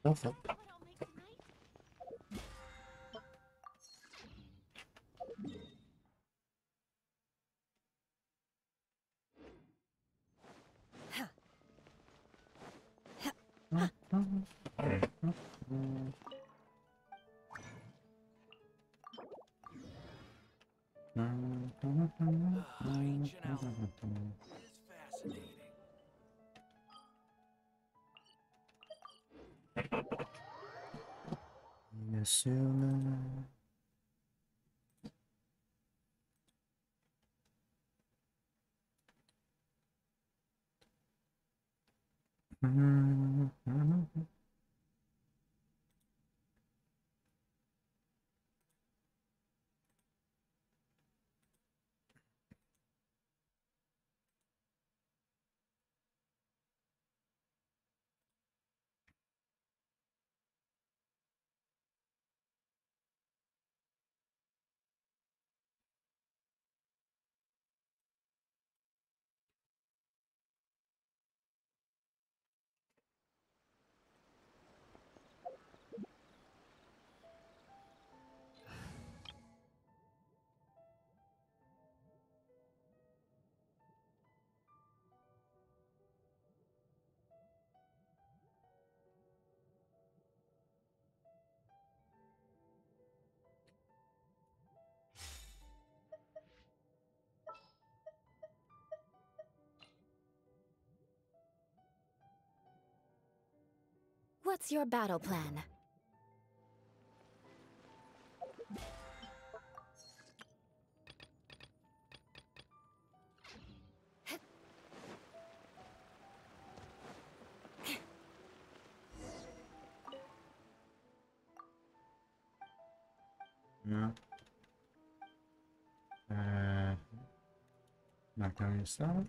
Perfect. Ancient elm. It is fascinating. Yes, What's your battle plan? yeah. Not going to start.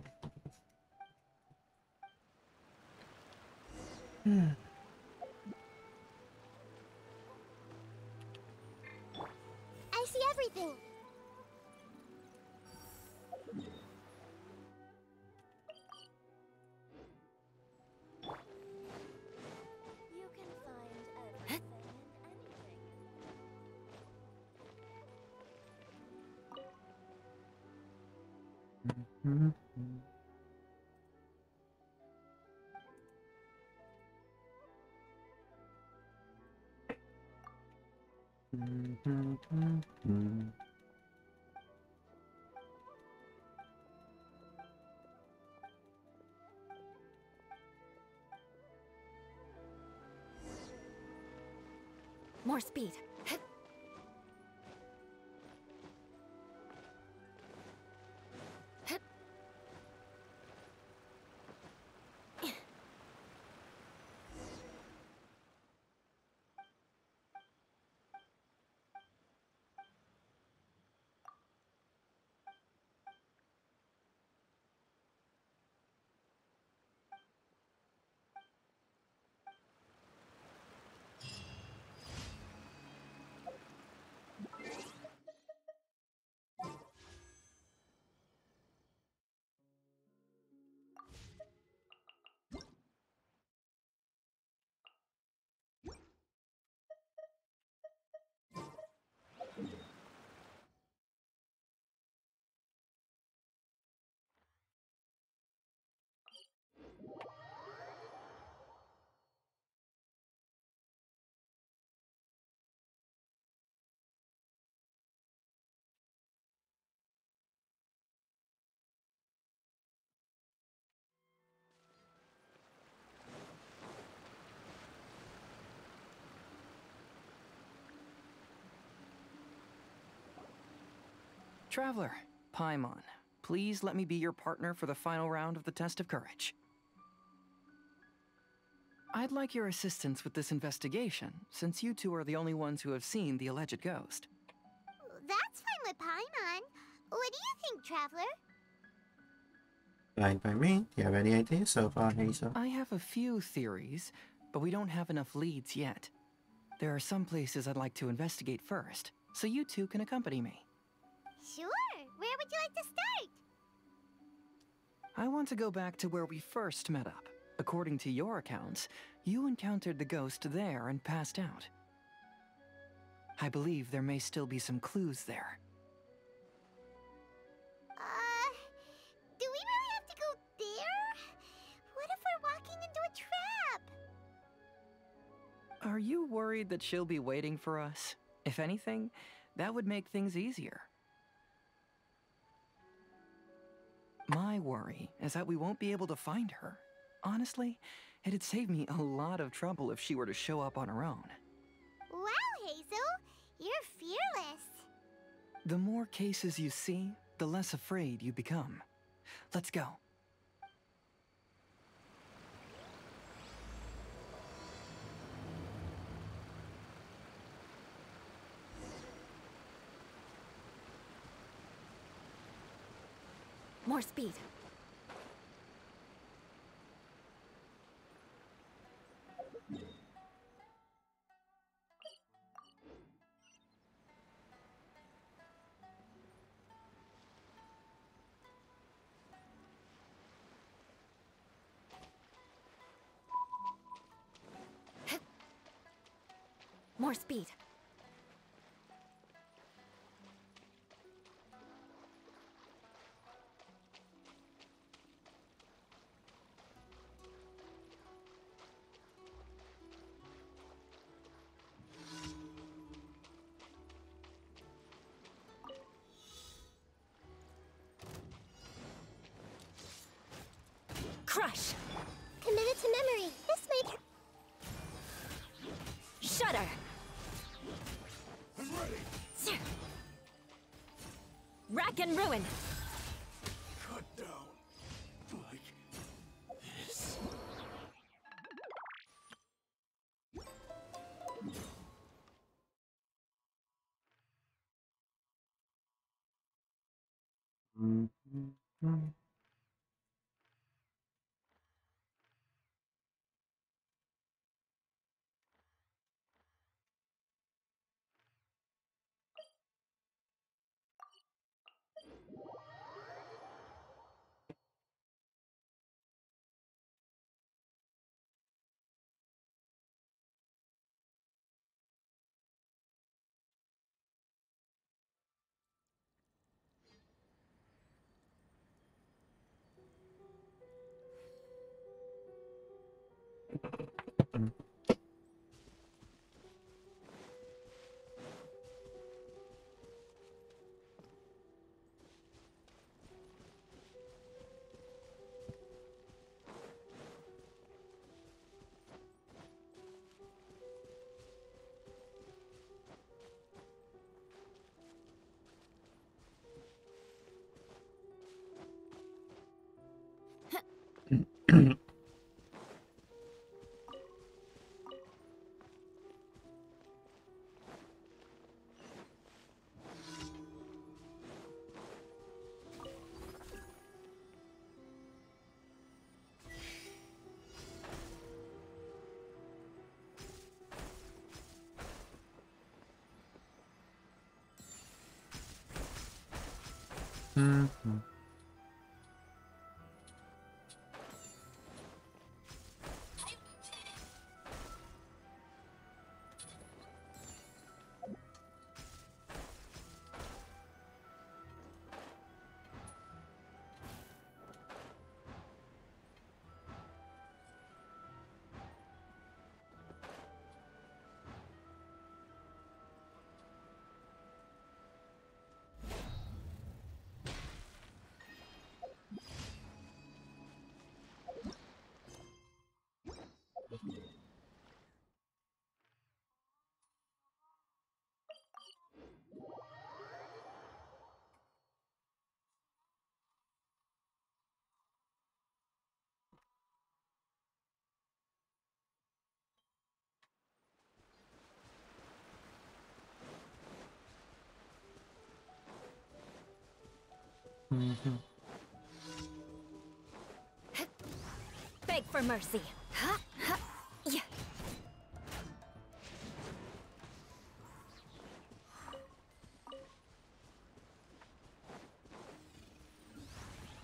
I see everything. You can find everything and anything. More speed. Traveler, Paimon, please let me be your partner for the final round of the test of courage. I'd like your assistance with this investigation, since you two are the only ones who have seen the alleged ghost. That's fine with Paimon. What do you think, Traveler? Fine by me. Do you have any ideas so far, Hazel? I have a few theories, but we don't have enough leads yet. There are some places I'd like to investigate first, so you two can accompany me. Sure. Where would you like to start? I want to go back to where we first met up. According to your accounts, you encountered the ghost there and passed out. I believe there may still be some clues there. Do we really have to go there? What if we're walking into a trap? Are you worried that she'll be waiting for us? If anything, that would make things easier. My worry is that we won't be able to find her. Honestly, it'd save me a lot of trouble if she were to show up on her own. Wow, Hazel, you're fearless. The more cases you see, the less afraid you become. Let's go. More speed. More speed. Crush! Committed to memory. This may... Shudder! I'm ready. Rack and ruin! Cut down. Like this. Beg for mercy. Huh? Huh? Yeah.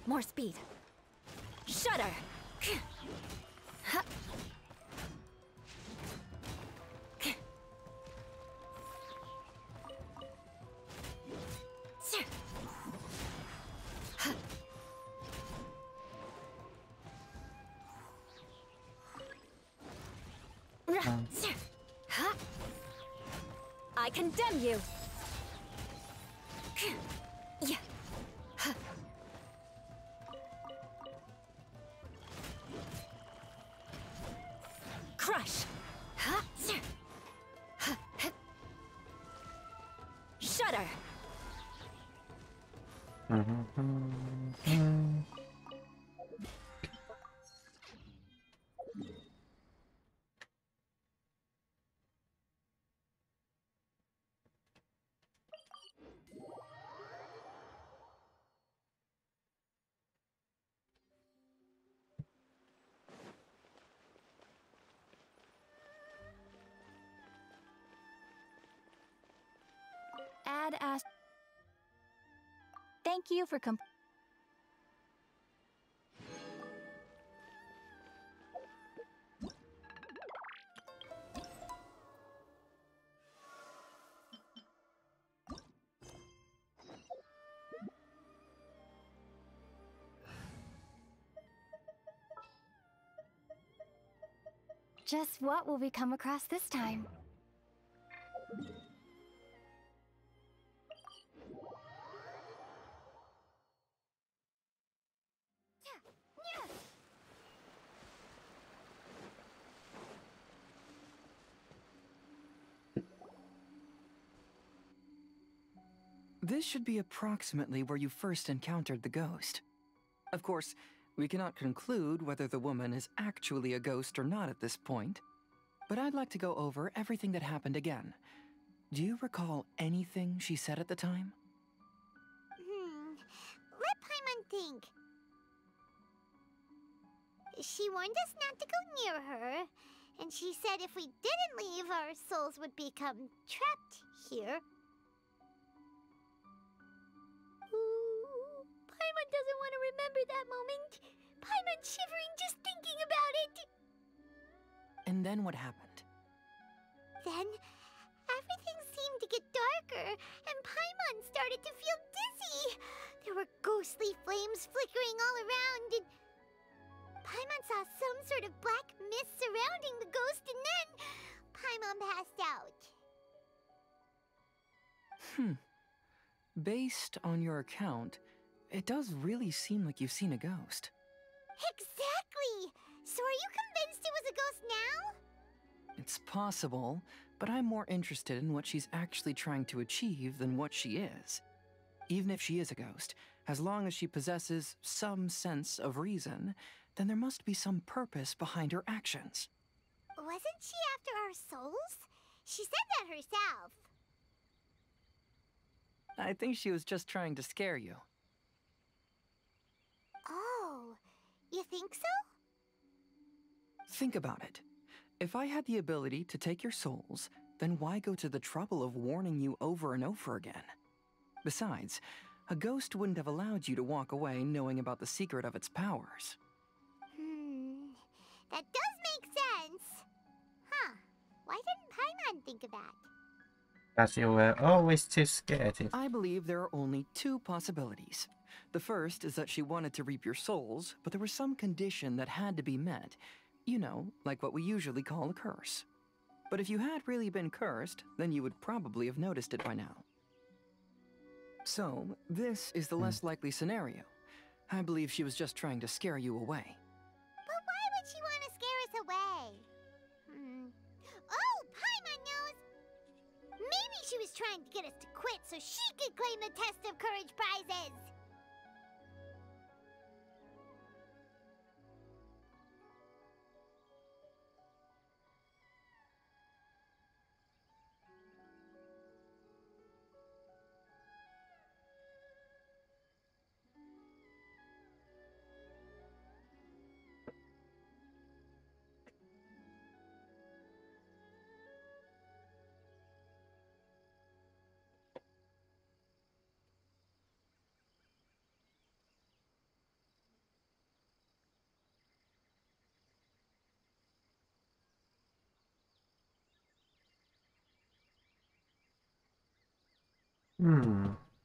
More speed. Shudder! I condemn you. Yeah. Crush. Shudder. Add as. Thank you for Just what will we come across this time? This should be approximately where you first encountered the ghost. Of course, we cannot conclude whether the woman is actually a ghost or not at this point, but I'd like to go over everything that happened again. Do you recall anything she said at the time? Let Paimon think. She warned us not to go near her, and she said if we didn't leave, our souls would become trapped here. Ooh, Paimon doesn't want to remember that moment. Paimon's shivering just thinking about it. And then what happened? Then, everything seemed to get darker, and Paimon started to feel dizzy. There were ghostly flames flickering all around, and Paimon saw some sort of black mist surrounding the ghost, and then Paimon passed out. Based on your account, it does really seem like you've seen a ghost. Exactly! So are you convinced it was a ghost now? It's possible, but I'm more interested in what she's actually trying to achieve than what she is. Even if she is a ghost, as long as she possesses some sense of reason, then there must be some purpose behind her actions. Wasn't she after our souls? She said that herself. I think she was just trying to scare you. Oh, you think so? Think about it. If I had the ability to take your souls, then why go to the trouble of warning you over and over again? Besides, a ghost wouldn't have allowed you to walk away knowing about the secret of its powers. That does make sense. Huh. Why didn't Paimon think of that? As you were always too scared. I believe there are only two possibilities. The first is that she wanted to reap your souls, but there was some condition that had to be met. You know, like what we usually call a curse. But if you had really been cursed, then you would probably have noticed it by now. So, this is the less likely scenario. I believe she was just trying to scare you away. But why would she want to scare us away? Oh, Paimon knows! Maybe she was trying to get us to quit so she could claim the Test of Courage prizes!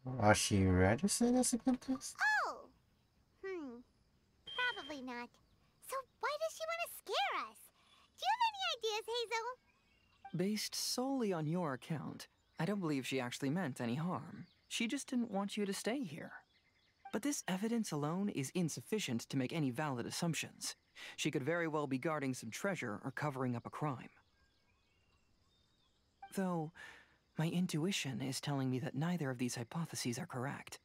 Was she registered as a contest? Oh! Probably not. So why does she want to scare us? Do you have any ideas, Hazel? Based solely on your account, I don't believe she actually meant any harm. She just didn't want you to stay here. But this evidence alone is insufficient to make any valid assumptions. She could very well be guarding some treasure or covering up a crime. Though, my intuition is telling me that neither of these hypotheses are correct.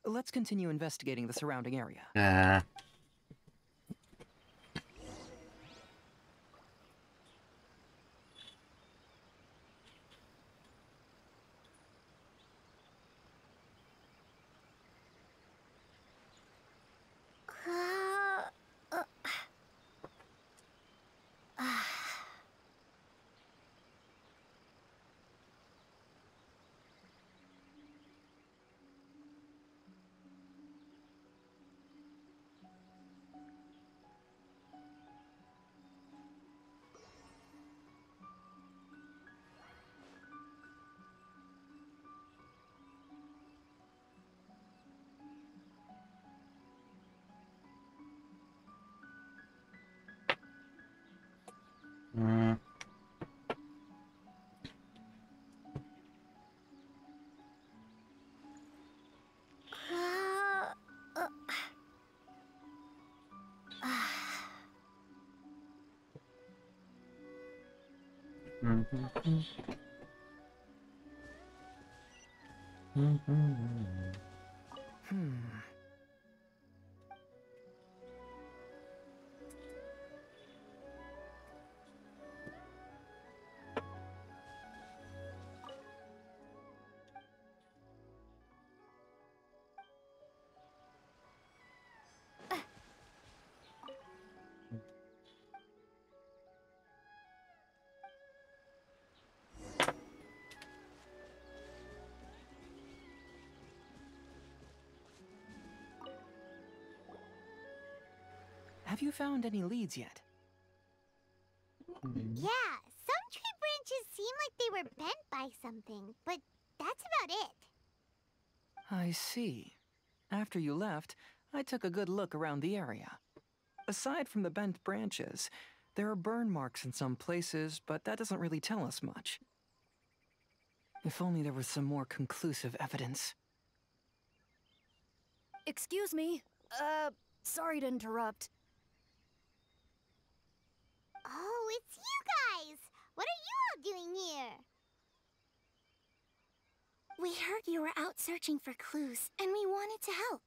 Let's continue investigating the surrounding area. Nah. Mm. Have you found any leads yet? Yeah, some tree branches seem like they were bent by something, but that's about it. I see. After you left, I took a good look around the area. Aside from the bent branches, there are burn marks in some places, but that doesn't really tell us much. If only there was some more conclusive evidence. Excuse me. Sorry to interrupt. Oh, it's you guys! What are you all doing here? We heard you were out searching for clues, and we wanted to help.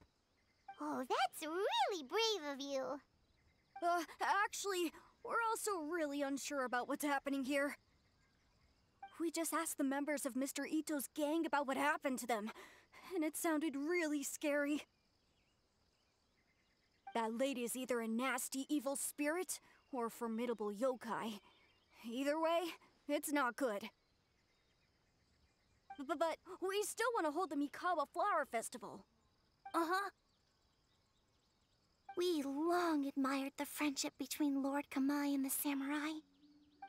Oh, that's really brave of you. Actually, we're also really unsure about what's happening here. We just asked the members of Mr. Ito's gang about what happened to them, and it sounded really scary. That lady is either a nasty evil spirit or a formidable yokai. Either way, it's not good. But we still want to hold the Mikawa Flower Festival. Uh-huh. We long admired the friendship between Lord Kamai and the samurai,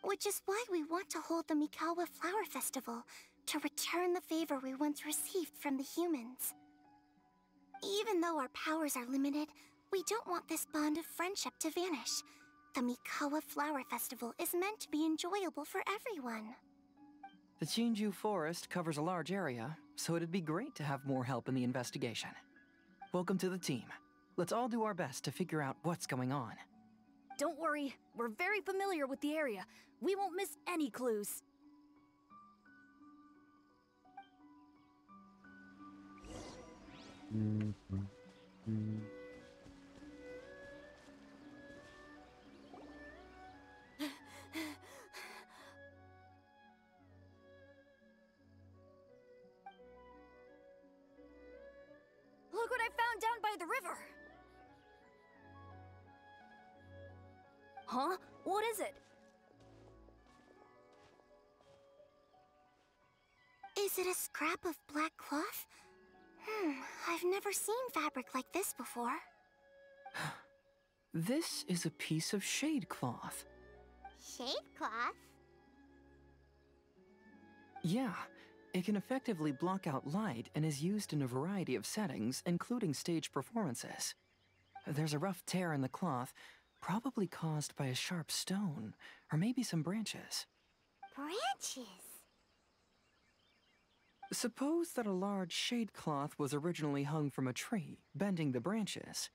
which is why we want to hold the Mikawa Flower Festival to return the favor we once received from the humans. Even though our powers are limited, we don't want this bond of friendship to vanish. The Mikawa Flower Festival is meant to be enjoyable for everyone. The Chinju Forest covers a large area, so it'd be great to have more help in the investigation. Welcome to the team. Let's all do our best to figure out what's going on. Don't worry, we're very familiar with the area. We won't miss any clues. Look what I found down by the river! Huh? What is it? Is it a scrap of black cloth? I've never seen fabric like this before. This is a piece of shade cloth. Shade cloth? Yeah, it can effectively block out light and is used in a variety of settings, including stage performances. There's a rough tear in the cloth, probably caused by a sharp stone, or maybe some branches. Branches. Suppose that a large shade cloth was originally hung from a tree, bending the branches.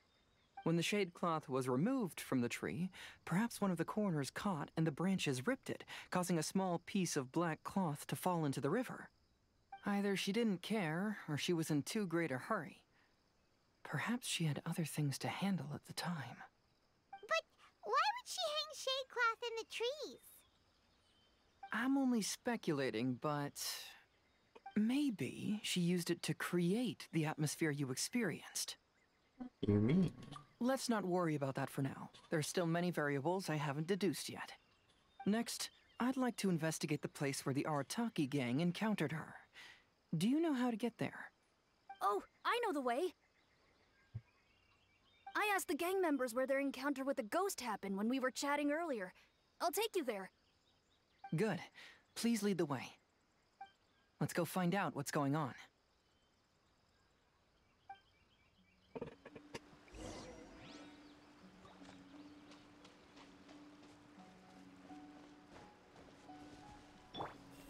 When the shade cloth was removed from the tree, perhaps one of the corners caught and the branches ripped it, causing a small piece of black cloth to fall into the river. Either she didn't care, or she was in too great a hurry. Perhaps she had other things to handle at the time. But why would she hang shade cloth in the trees? I'm only speculating, but maybe she used it to create the atmosphere you experienced. You mean? Let's not worry about that for now. There's still many variables I haven't deduced yet. Next, I'd like to investigate the place where the Arataki gang encountered her. Do you know how to get there? Oh, I know the way. I asked the gang members where their encounter with the ghost happened when we were chatting earlier. I'll take you there. Good. Please lead the way. Let's go find out what's going on.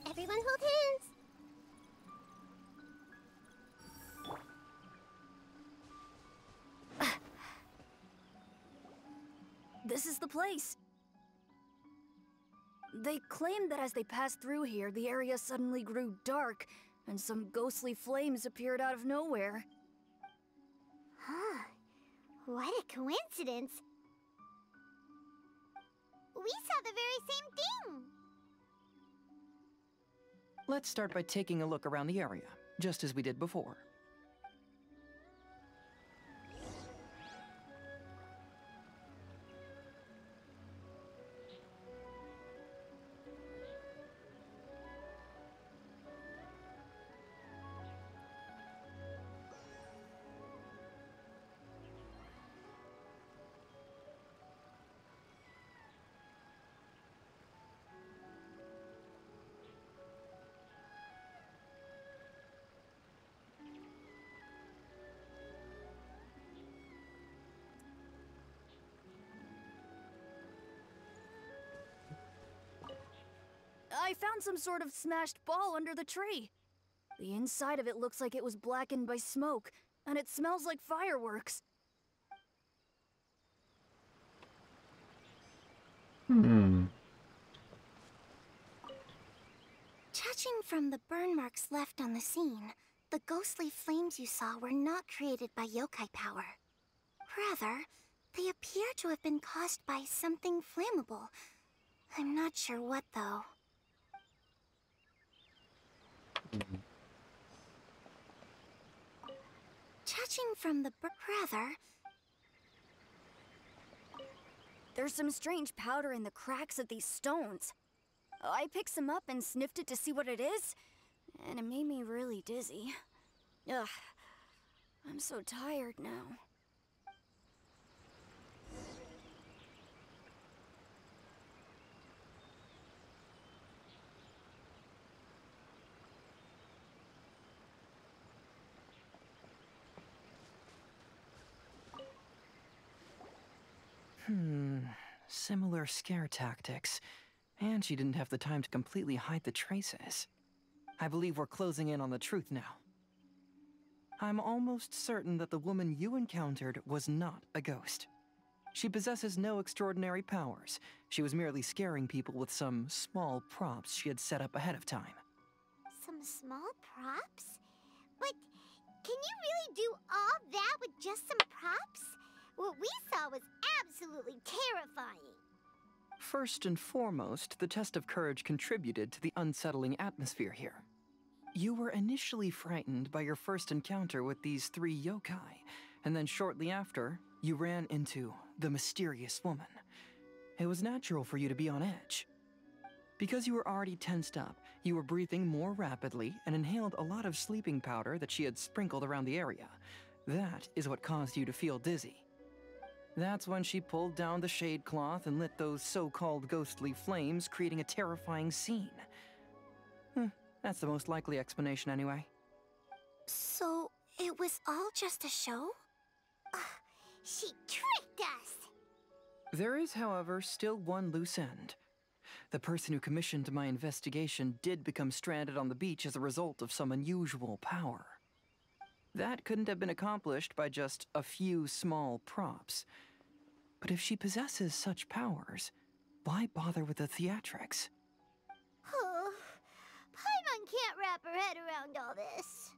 Everyone hold hands. This is the place. They claimed that as they passed through here, the area suddenly grew dark, and some ghostly flames appeared out of nowhere. Huh. What a coincidence. We saw the very same thing. Let's start by taking a look around the area, just as we did before. I found some sort of smashed ball under the tree. The inside of it looks like it was blackened by smoke, and it smells like fireworks. Judging from the burn marks left on the scene, the ghostly flames you saw were not created by yokai power. Rather, they appear to have been caused by something flammable. I'm not sure what, though. Judging from the rather... There's some strange powder in the cracks of these stones. I picked some up and sniffed it to see what it is, and it made me really dizzy. Ugh, I'm so tired now. Similar scare tactics. And she didn't have the time to completely hide the traces. I believe we're closing in on the truth now. I'm almost certain that the woman you encountered was not a ghost. She possesses no extraordinary powers. She was merely scaring people with some small props she had set up ahead of time. Some small props? But can you really do all that with just some props? What we saw was absolutely terrifying. First and foremost, the test of courage contributed to the unsettling atmosphere here. You were initially frightened by your first encounter with these three yokai, and then shortly after, you ran into the mysterious woman. It was natural for you to be on edge. Because you were already tensed up, you were breathing more rapidly and inhaled a lot of sleeping powder that she had sprinkled around the area. That is what caused you to feel dizzy. That's when she pulled down the shade cloth and lit those so-called ghostly flames, creating a terrifying scene. That's the most likely explanation anyway. So, it was all just a show? She tricked us! There is, however, still one loose end. The person who commissioned my investigation did become stranded on the beach as a result of some unusual power. That couldn't have been accomplished by just a few small props. But if she possesses such powers, why bother with the theatrics? Oh, Paimon can't wrap her head around all this.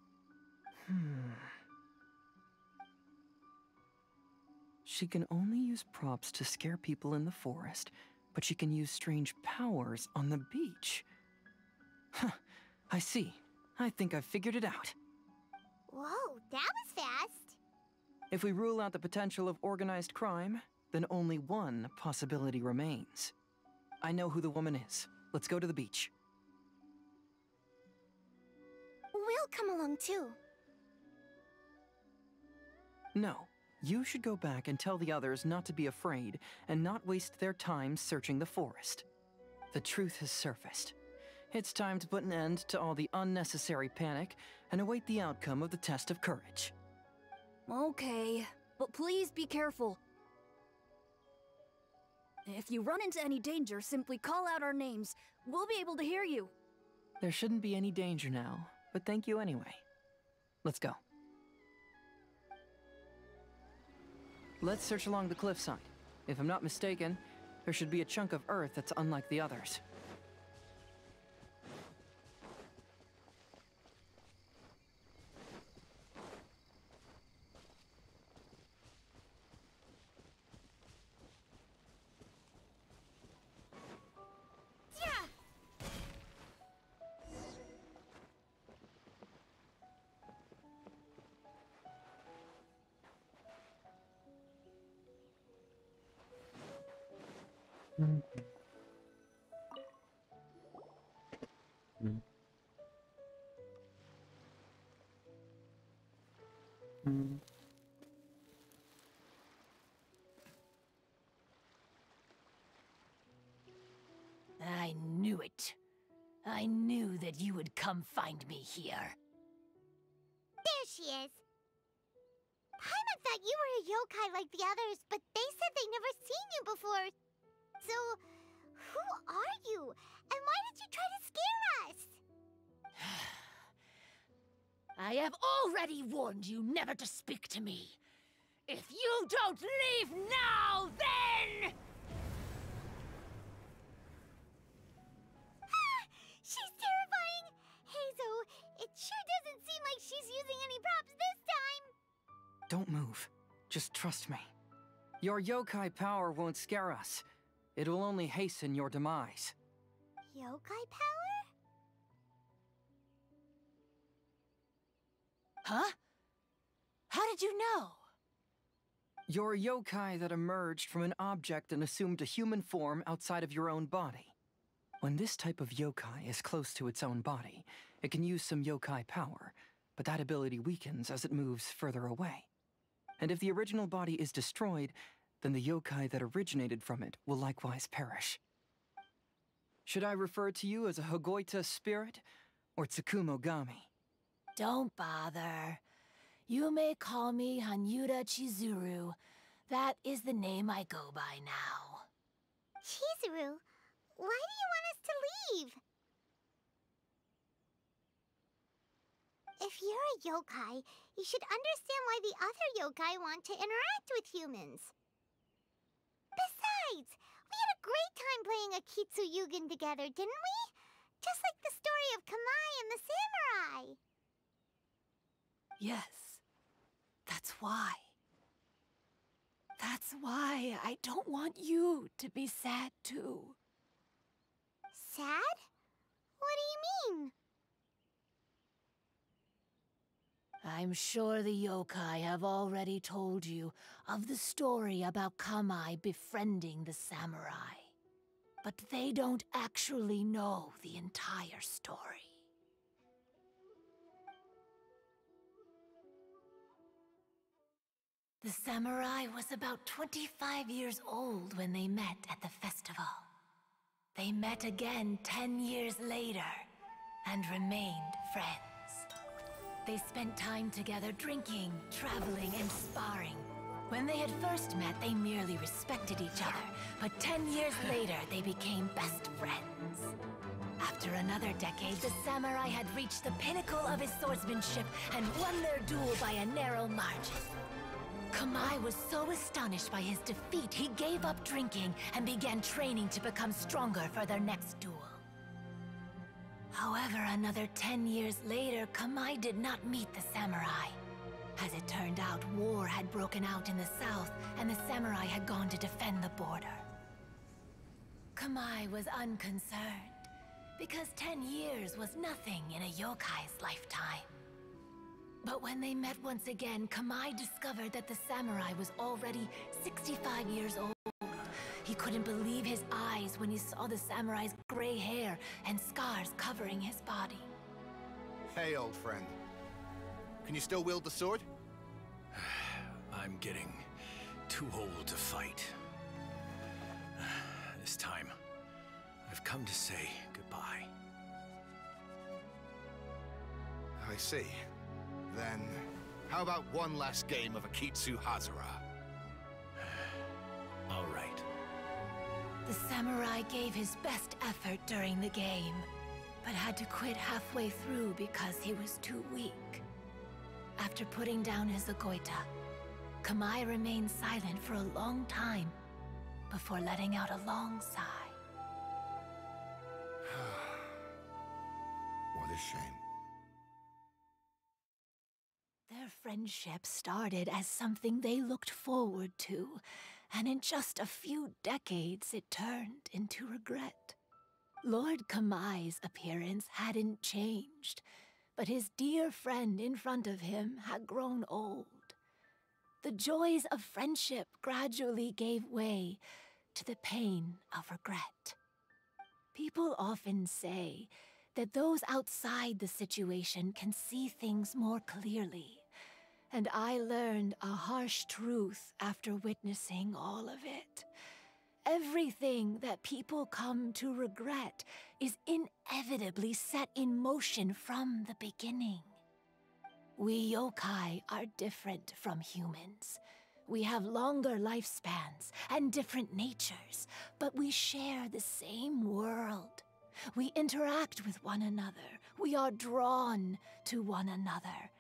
She can only use props to scare people in the forest, but she can use strange powers on the beach. Huh, I see. I think I've figured it out. Whoa, that was fast. If we rule out the potential of organized crime, then only one possibility remains. I know who the woman is. Let's go to the beach. We'll come along too. No. You should go back and tell the others not to be afraid and not waste their time searching the forest. The truth has surfaced. It's time to put an end to all the unnecessary panic and await the outcome of the test of courage. Okay, but please be careful. If you run into any danger, simply call out our names. We'll be able to hear you. There shouldn't be any danger now, but thank you anyway. Let's go. Let's search along the cliffside. If I'm not mistaken, there should be a chunk of earth that's unlike the others. I knew it. I knew that you would come find me here. There she is. Paimon thought you were a yokai like the others, but they said they never seen you before. So, who are you? And why did you try to scare us? I have already warned you never to speak to me. If you don't leave now, then... She's terrifying! Hazo, it sure doesn't seem like she's using any props this time! Don't move. Just trust me. Your yokai power won't scare us. It will only hasten your demise. Yokai power? Huh? How did you know? You're a yokai that emerged from an object and assumed a human form outside of your own body. When this type of yokai is close to its own body, it can use some yokai power, but that ability weakens as it moves further away. And if the original body is destroyed, then the yokai that originated from it will likewise perish. Should I refer to you as a Hagoita spirit or Tsukumogami? Don't bother. You may call me Hanyuda Chizuru. That is the name I go by now. Chizuru, why do you want us to leave? If you're a yokai, you should understand why the other yokai want to interact with humans. Besides, we had a great time playing a Kitsuyugen together, didn't we? Just like the story of Kamai and the samurai. Yes, that's why. That's why I don't want you to be sad too. Sad? What do you mean? I'm sure the yokai have already told you of the story about Kamai befriending the samurai. But they don't actually know the entire story. The samurai was about 25 years old when they met at the festival. They met again 10 years later and remained friends. They spent time together drinking, traveling, and sparring, When they had first met, they merely respected each other, but 10 years later, they became best friends. After another decade, the samurai had reached the pinnacle of his swordsmanship and won their duel by a narrow margin. Kamai was so astonished by his defeat, he gave up drinking and began training to become stronger for their next duel. However, another 10 years later, Kamai did not meet the samurai. As it turned out, war had broken out in the south, and the samurai had gone to defend the border. Kamai was unconcerned, because 10 years was nothing in a yokai's lifetime. But when they met once again, Kamai discovered that the samurai was already 65 years old. He couldn't believe his eyes when he saw the samurai's gray hair and scars covering his body. Hey, old friend. Can you still wield the sword? I'm getting too old to fight. This time, I've come to say goodbye. I see. Then, how about one last game of Akitsu Hazara? All right. The samurai gave his best effort during the game, but had to quit halfway through because he was too weak. After putting down his Agoita, Kamai remained silent for a long time before letting out a long sigh. What a shame. Their friendship started as something they looked forward to, and in just a few decades it turned into regret. Lord Kamai's appearance hadn't changed, but his dear friend in front of him had grown old. The joys of friendship gradually gave way to the pain of regret. People often say that those outside the situation can see things more clearly, and I learned a harsh truth after witnessing all of it. Everything that people come to regret is inevitably set in motion from the beginning. We yokai are different from humans. We have longer lifespans and different natures, but we share the same world. We interact with one another. We are drawn to one another,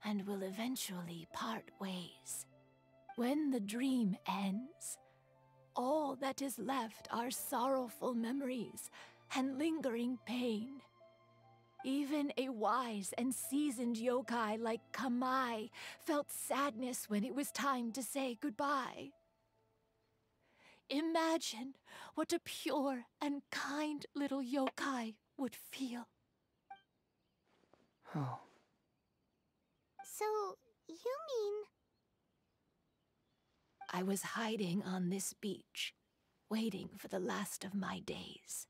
and will eventually part ways. When the dream ends, all that is left are sorrowful memories and lingering pain. Even a wise and seasoned yokai like Kamai felt sadness when it was time to say goodbye. Imagine what a pure and kind little yokai would feel. Oh. So, you mean... I was hiding on this beach, waiting for the last of my days.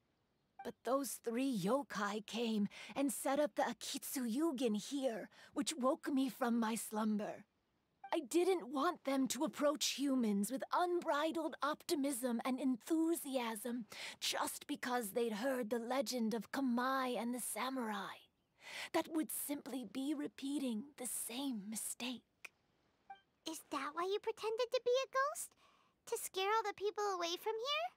But those 3 yokai came and set up the Akitsu Yugen here, which woke me from my slumber. I didn't want them to approach humans with unbridled optimism and enthusiasm just because they'd heard the legend of Kamai and the samurai. That would simply be repeating the same mistake. Is that why you pretended to be a ghost? To scare all the people away from here?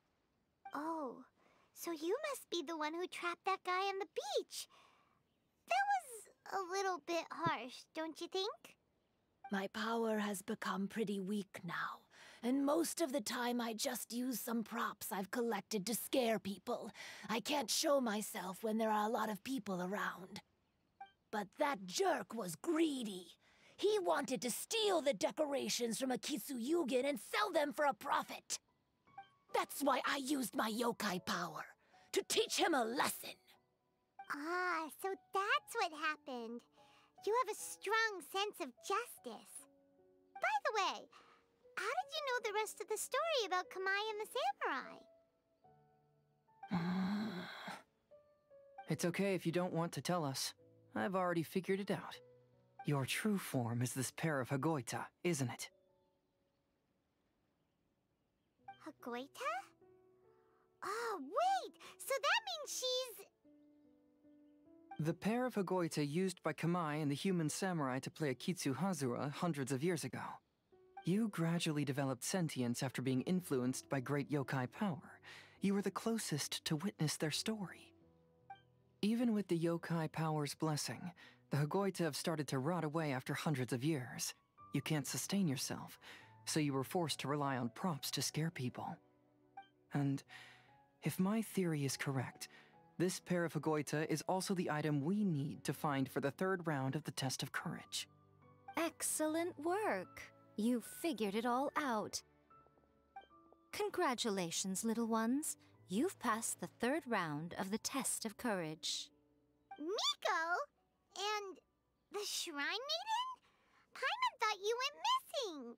Oh, so you must be the one who trapped that guy on the beach. That was a little bit harsh, don't you think? My power has become pretty weak now, and most of the time I just use some props I've collected to scare people. I can't show myself when there are a lot of people around. But that jerk was greedy. He wanted to steal the decorations from Akitsu Yugen and sell them for a profit. That's why I used my yokai power, to teach him a lesson. Ah, so that's what happened. You have a strong sense of justice. By the way, how did you know the rest of the story about Kamai and the samurai? It's okay if you don't want to tell us. I've already figured it out. Your true form is this pair of Hagoita, isn't it? Hagoita? Oh, wait! So that means she's... The pair of Hagoita used by Kamai and the human samurai to play Akitsu Hazura hundreds of years ago. You gradually developed sentience after being influenced by great yokai power. You were the closest to witness their story. Even with the yokai power's blessing, the Hagoita have started to rot away after hundreds of years. You can't sustain yourself, so you were forced to rely on props to scare people. And if my theory is correct, this pair of Hagoita is also the item we need to find for the third round of the test of courage. Excellent work. You figured it all out. Congratulations, little ones. You've passed the third round of the test of courage. Miko? And the Shrine Maiden? Paimon thought you went missing.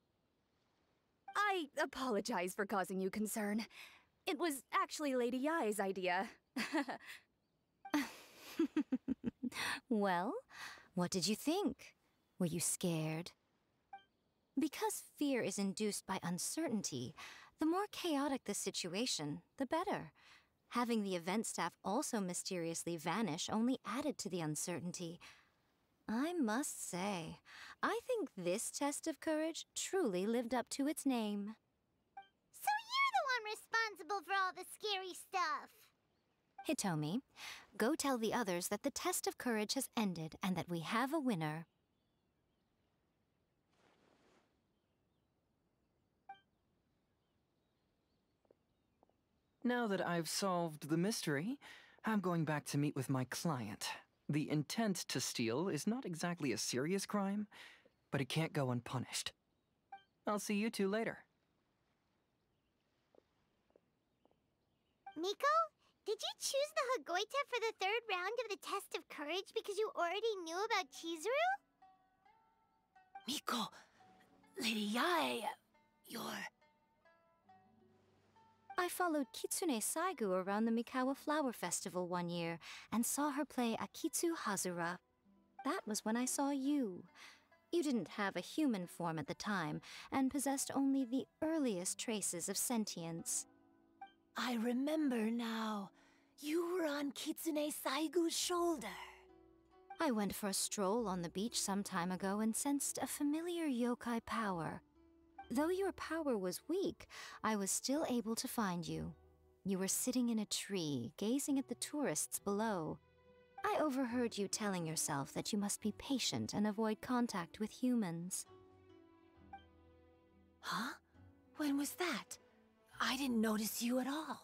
I apologize for causing you concern. It was actually Lady Yai's idea. Well, what did you think? Were you scared? Because fear is induced by uncertainty, the more chaotic the situation, the better. Having the event staff also mysteriously vanish only added to the uncertainty. I must say, I think this test of courage truly lived up to its name. So you're the one responsible for all the scary stuff. Hitomi, go tell the others that the test of courage has ended and that we have a winner. Now that I've solved the mystery, I'm going back to meet with my client. The intent to steal is not exactly a serious crime, but it can't go unpunished. I'll see you two later. Miko, did you choose the Hagoita for the third round of the test of courage because you already knew about Chizuru? Miko, Lady Yae, you're... I followed Kitsune Saigu around the Mikawa Flower Festival one year and saw her play Akitsu Hazura. That was when I saw you. You didn't have a human form at the time and possessed only the earliest traces of sentience. I remember now. You were on Kitsune Saigu's shoulder. I went for a stroll on the beach some time ago and sensed a familiar yokai power. Though your power was weak, I was still able to find you. You were sitting in a tree, gazing at the tourists below. I overheard you telling yourself that you must be patient and avoid contact with humans. Huh? When was that? I didn't notice you at all.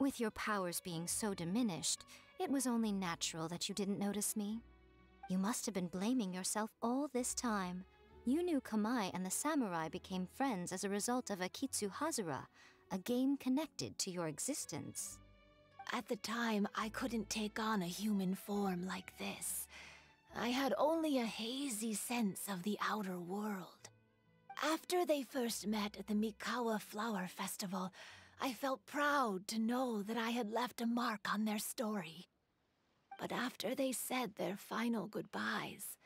With your powers being so diminished, it was only natural that you didn't notice me. You must have been blaming yourself all this time. You knew Kamai and the samurai became friends as a result of Akitsu Hazura, a game connected to your existence. At the time, I couldn't take on a human form like this. I had only a hazy sense of the outer world. After they first met at the Mikawa Flower Festival, I felt proud to know that I had left a mark on their story. But after they said their final goodbyes,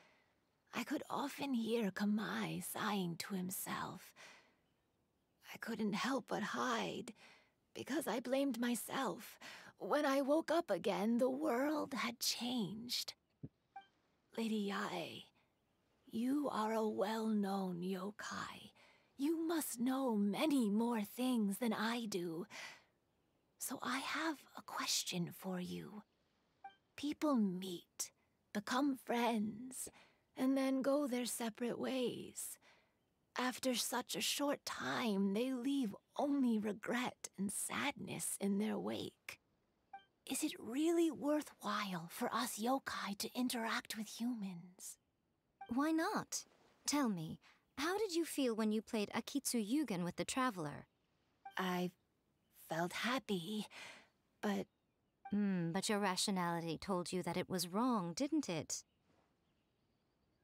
I could often hear Kamai sighing to himself. I couldn't help but hide, because I blamed myself. When I woke up again, the world had changed. Lady Yae, you are a well-known yokai. You must know many more things than I do. So I have a question for you. People meet, become friends, and then go their separate ways. After such a short time, they leave only regret and sadness in their wake. Is it really worthwhile for us yokai to interact with humans? Why not? Tell me, how did you feel when you played Akitsu Yugen with the Traveler? I felt happy, but... But your rationality told you that it was wrong, didn't it?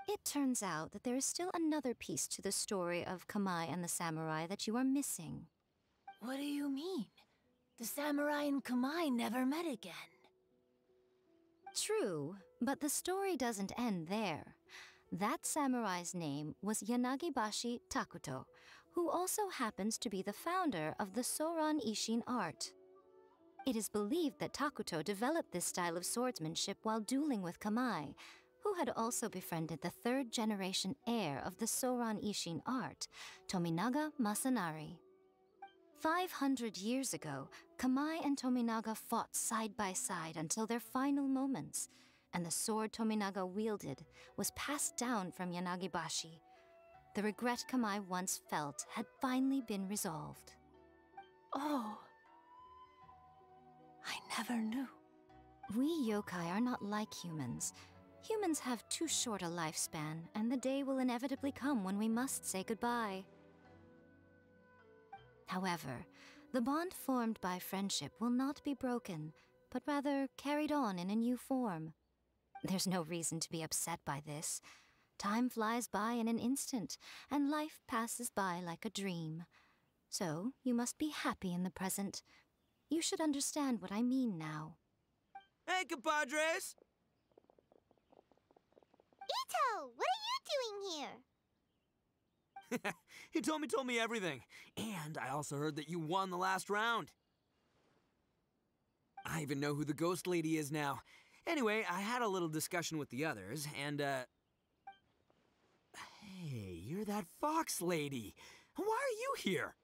It turns out that there is still another piece to the story of Kamai and the samurai that you are missing. What do you mean? The samurai and Kamai never met again. True, but the story doesn't end there. That samurai's name was Yanagibashi Takuto, who also happens to be the founder of the Soran Ishin art. It is believed that Takuto developed this style of swordsmanship while dueling with Kamai, who had also befriended the third-generation heir of the Soran Ishin art, Tominaga Masanari. 500 years ago, Kamai and Tominaga fought side by side until their final moments, and the sword Tominaga wielded was passed down from Yanagibashi. The regret Kamai once felt had finally been resolved. Oh. I never knew. We yokai are not like humans. Humans have too short a lifespan, and the day will inevitably come when we must say goodbye. However, the bond formed by friendship will not be broken, but rather carried on in a new form. There's no reason to be upset by this. Time flies by in an instant, and life passes by like a dream. So, you must be happy in the present. You should understand what I mean now. Hey, compadres! Ito, what are you doing here? He told me everything. And I also heard that you won the last round. I even know who the ghost lady is now. Anyway, I had a little discussion with the others, and, Hey, you're that fox lady. Why are you here?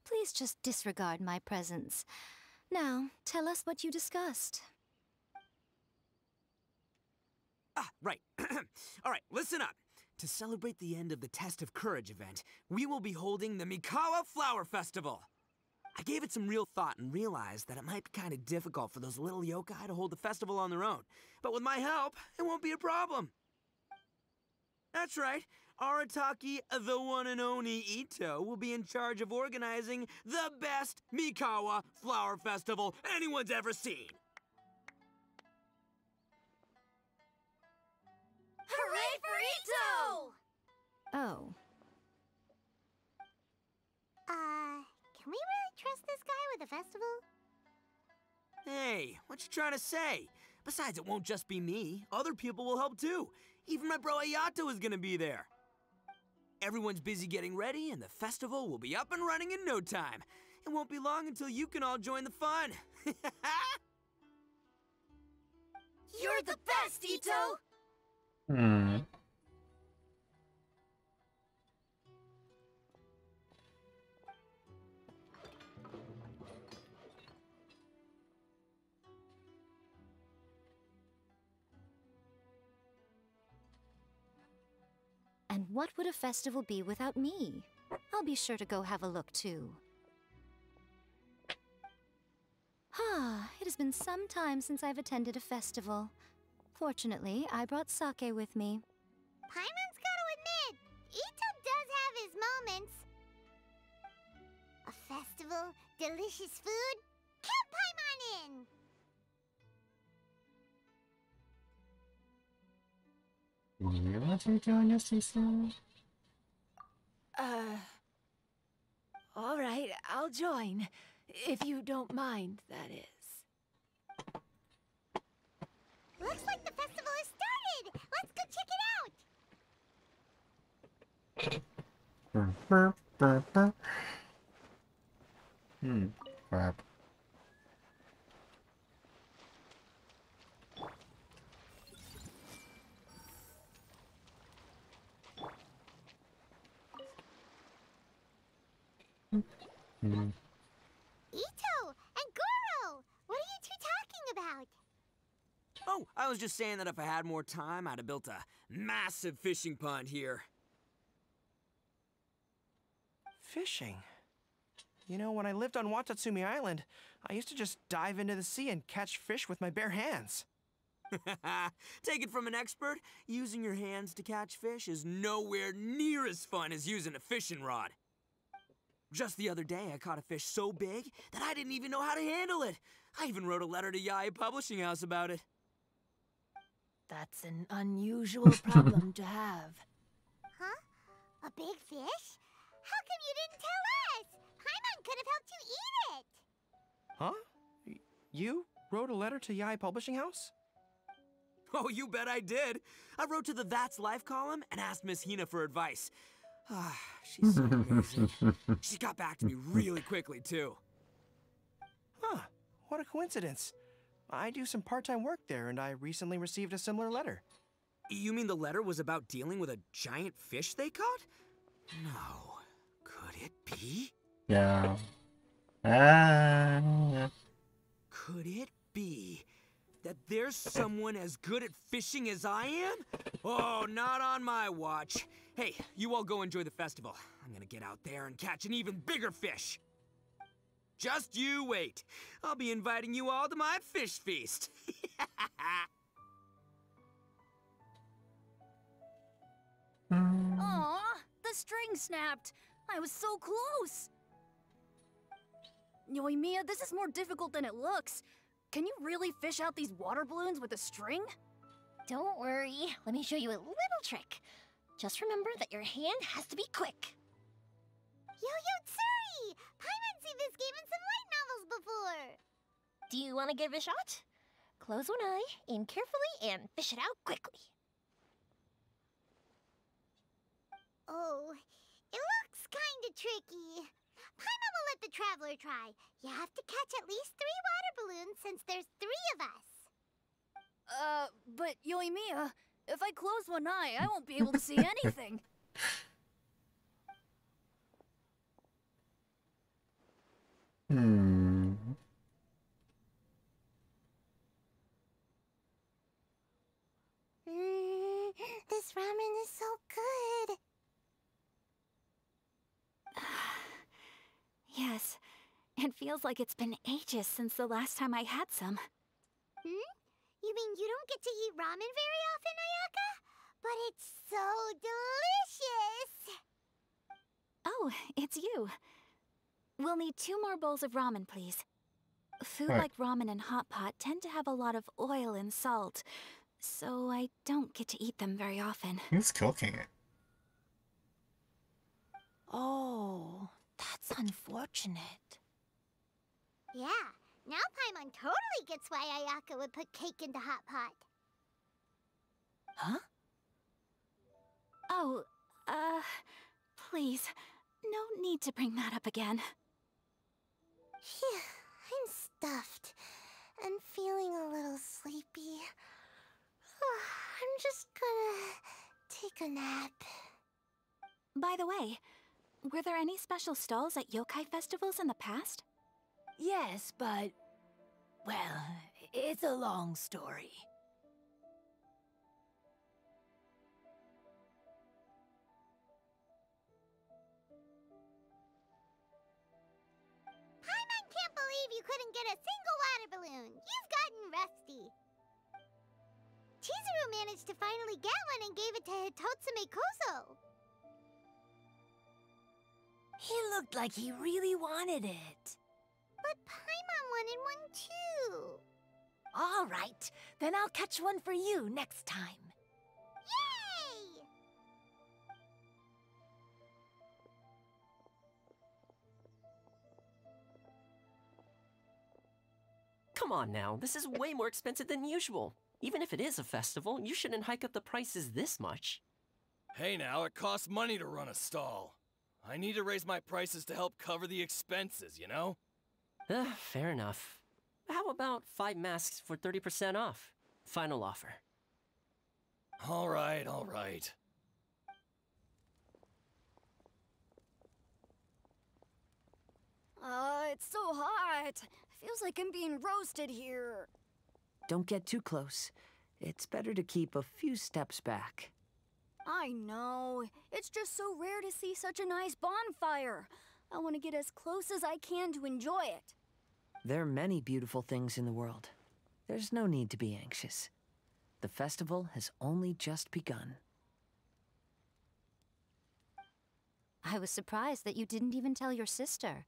Please just disregard my presence. Now, tell us what you discussed. Ah, right. All right, listen up. To celebrate the end of the Test of Courage event, we will be holding the Mikawa Flower Festival. I gave it some real thought and realized that it might be kind of difficult for those little yokai to hold the festival on their own. But with my help, it won't be a problem. That's right. Arataki, the one and only Ito, will be in charge of organizing the best Mikawa Flower Festival anyone's ever seen. Hooray for Ito! Oh. Can we really trust this guy with a festival? Hey, what you trying to say? Besides, it won't just be me. Other people will help too. Even my bro Ayato is gonna be there. Everyone's busy getting ready, and the festival will be up and running in no time. It won't be long until you can all join the fun. You're the best, Ito! Hmm. And what would a festival be without me? I'll be sure to go have a look too. It has been some time since I've attended a festival. Fortunately, I brought sake with me. Paimon's gotta admit, Ito does have his moments. A festival, delicious food, count Paimon in! You want to join us, sister? All right, I'll join. If you don't mind, that is. Looks like the festival has started! Let's go check it out! Crap. Ito and Goro! What are you two talking about? Oh, I was just saying that if I had more time, I'd have built a massive fishing pond here. Fishing? You know, when I lived on Watatsumi Island, I used to just dive into the sea and catch fish with my bare hands. Take it from an expert, using your hands to catch fish is nowhere near as fun as using a fishing rod. Just the other day, I caught a fish so big that I didn't even know how to handle it. I even wrote a letter to Yae Publishing House about it. That's an unusual problem to have. Huh? A big fish? How come you didn't tell us? Paimon could have helped you eat it! Huh? You wrote a letter to Yae Publishing House? Oh, you bet I did. I wrote to the That's Life column and asked Miss Hina for advice. She's so amazing. She got back to me really quickly, too. Huh. What a coincidence. I do some part-time work there, and I recently received a similar letter. You mean the letter was about dealing with a giant fish they caught? No. Could it be? Yeah. Could it be that there's someone as good at fishing as I am? Oh, not on my watch. Hey, you all go enjoy the festival. I'm gonna get out there and catch an even bigger fish. Just you wait. I'll be inviting you all to my fish feast. Aw, the string snapped. I was so close. Yoimiya, this is more difficult than it looks. Can you really fish out these water balloons with a string? Don't worry. Let me show you a little trick. Just remember that your hand has to be quick. Yo-Yo Tsuri! Paimon's seen this game in some light novels before. Do you want to give it a shot? Close one eye, aim carefully, and fish it out quickly. Oh, it looks kinda tricky. Paimon will let the traveler try. You have to catch at least 3 water balloons since there's 3 of us. But Yoimiya, if I close one eye, I won't be able to see anything. This ramen is so good. Yes, it feels like it's been ages since the last time I had some. You mean you don't get to eat ramen very often, Ayaka? But it's so delicious! Oh, it's you. We'll need 2 more bowls of ramen, please. Food Right. like ramen and hot pot tend to have a lot of oil and salt, so I don't get to eat them very often. Who's cooking it? Oh, that's unfortunate. Yeah, now Paimon totally gets why Ayaka would put cake into hot pot. Huh? Oh, please, no need to bring that up again. Phew, I'm stuffed and feeling a little sleepy. I'm just gonna take a nap. By the way, were there any special stalls at yokai festivals in the past? Yes, but... well, it's a long story. Paimon can't believe you couldn't get a single water balloon. You've gotten rusty. Chizuru managed to finally get one and gave it to Hitotsume Koso. He looked like he really wanted it. But Paimon wanted one too. All right, then I'll catch one for you next time. Yay! Come on now, this is way more expensive than usual. Even if it is a festival, you shouldn't hike up the prices this much. Hey now, it costs money to run a stall. I need to raise my prices to help cover the expenses, you know? Fair enough. How about 5 masks for 30% off? Final offer. All right, all right. It's so hot. Feels like I'm being roasted here. Don't get too close. It's better to keep a few steps back. I know. It's just so rare to see such a nice bonfire. I want to get as close as I can to enjoy it. There are many beautiful things in the world. There's no need to be anxious. The festival has only just begun. I was surprised that you didn't even tell your sister.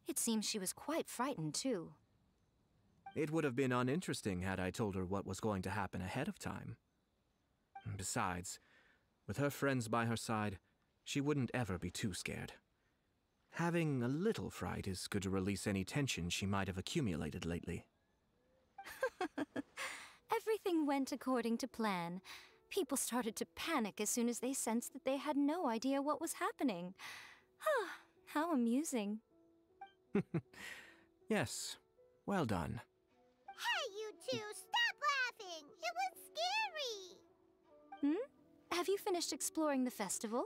It seems she was quite frightened, too. It would have been uninteresting had I told her what was going to happen ahead of time. Besides, with her friends by her side, she wouldn't ever be too scared. Having a little fright is good to release any tension she might have accumulated lately. Everything went according to plan. People started to panic as soon as they sensed that they had no idea what was happening. How amusing. Yes, well done. Hey, you to stop laughing. It was scary. Have you finished exploring the festival?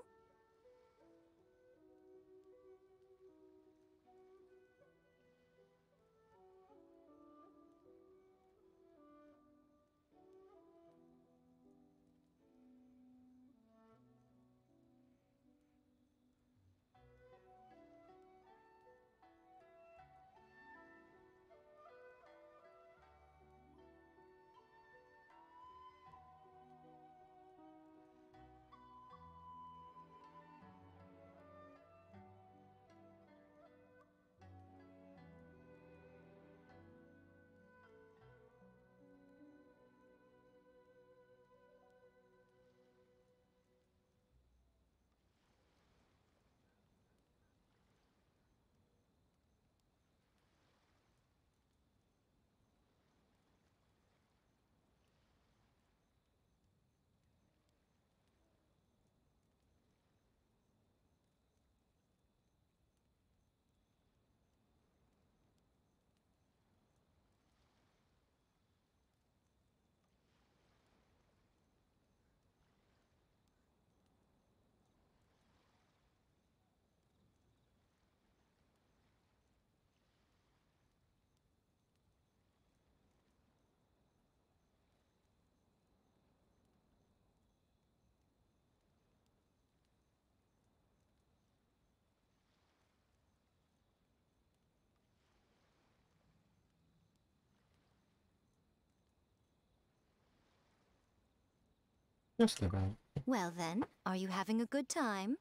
Just about. Well then, are you having a good time?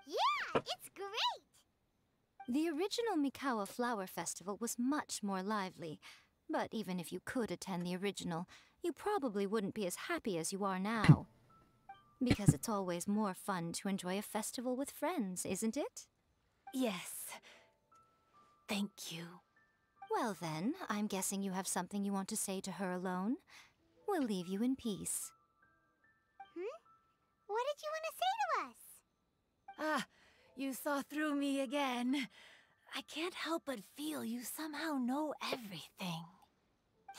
Yeah, it's great. The original Mikawa Flower Festival was much more lively, but even if you could attend the original, you probably wouldn't be as happy as you are now. Because it's always more fun to enjoy a festival with friends, isn't it? Yes. Thank you. Well then, I'm guessing you have something you want to say to her alone. We'll leave you in peace. What did you want to say to us? Ah, you saw through me again. I can't help but feel you somehow know everything.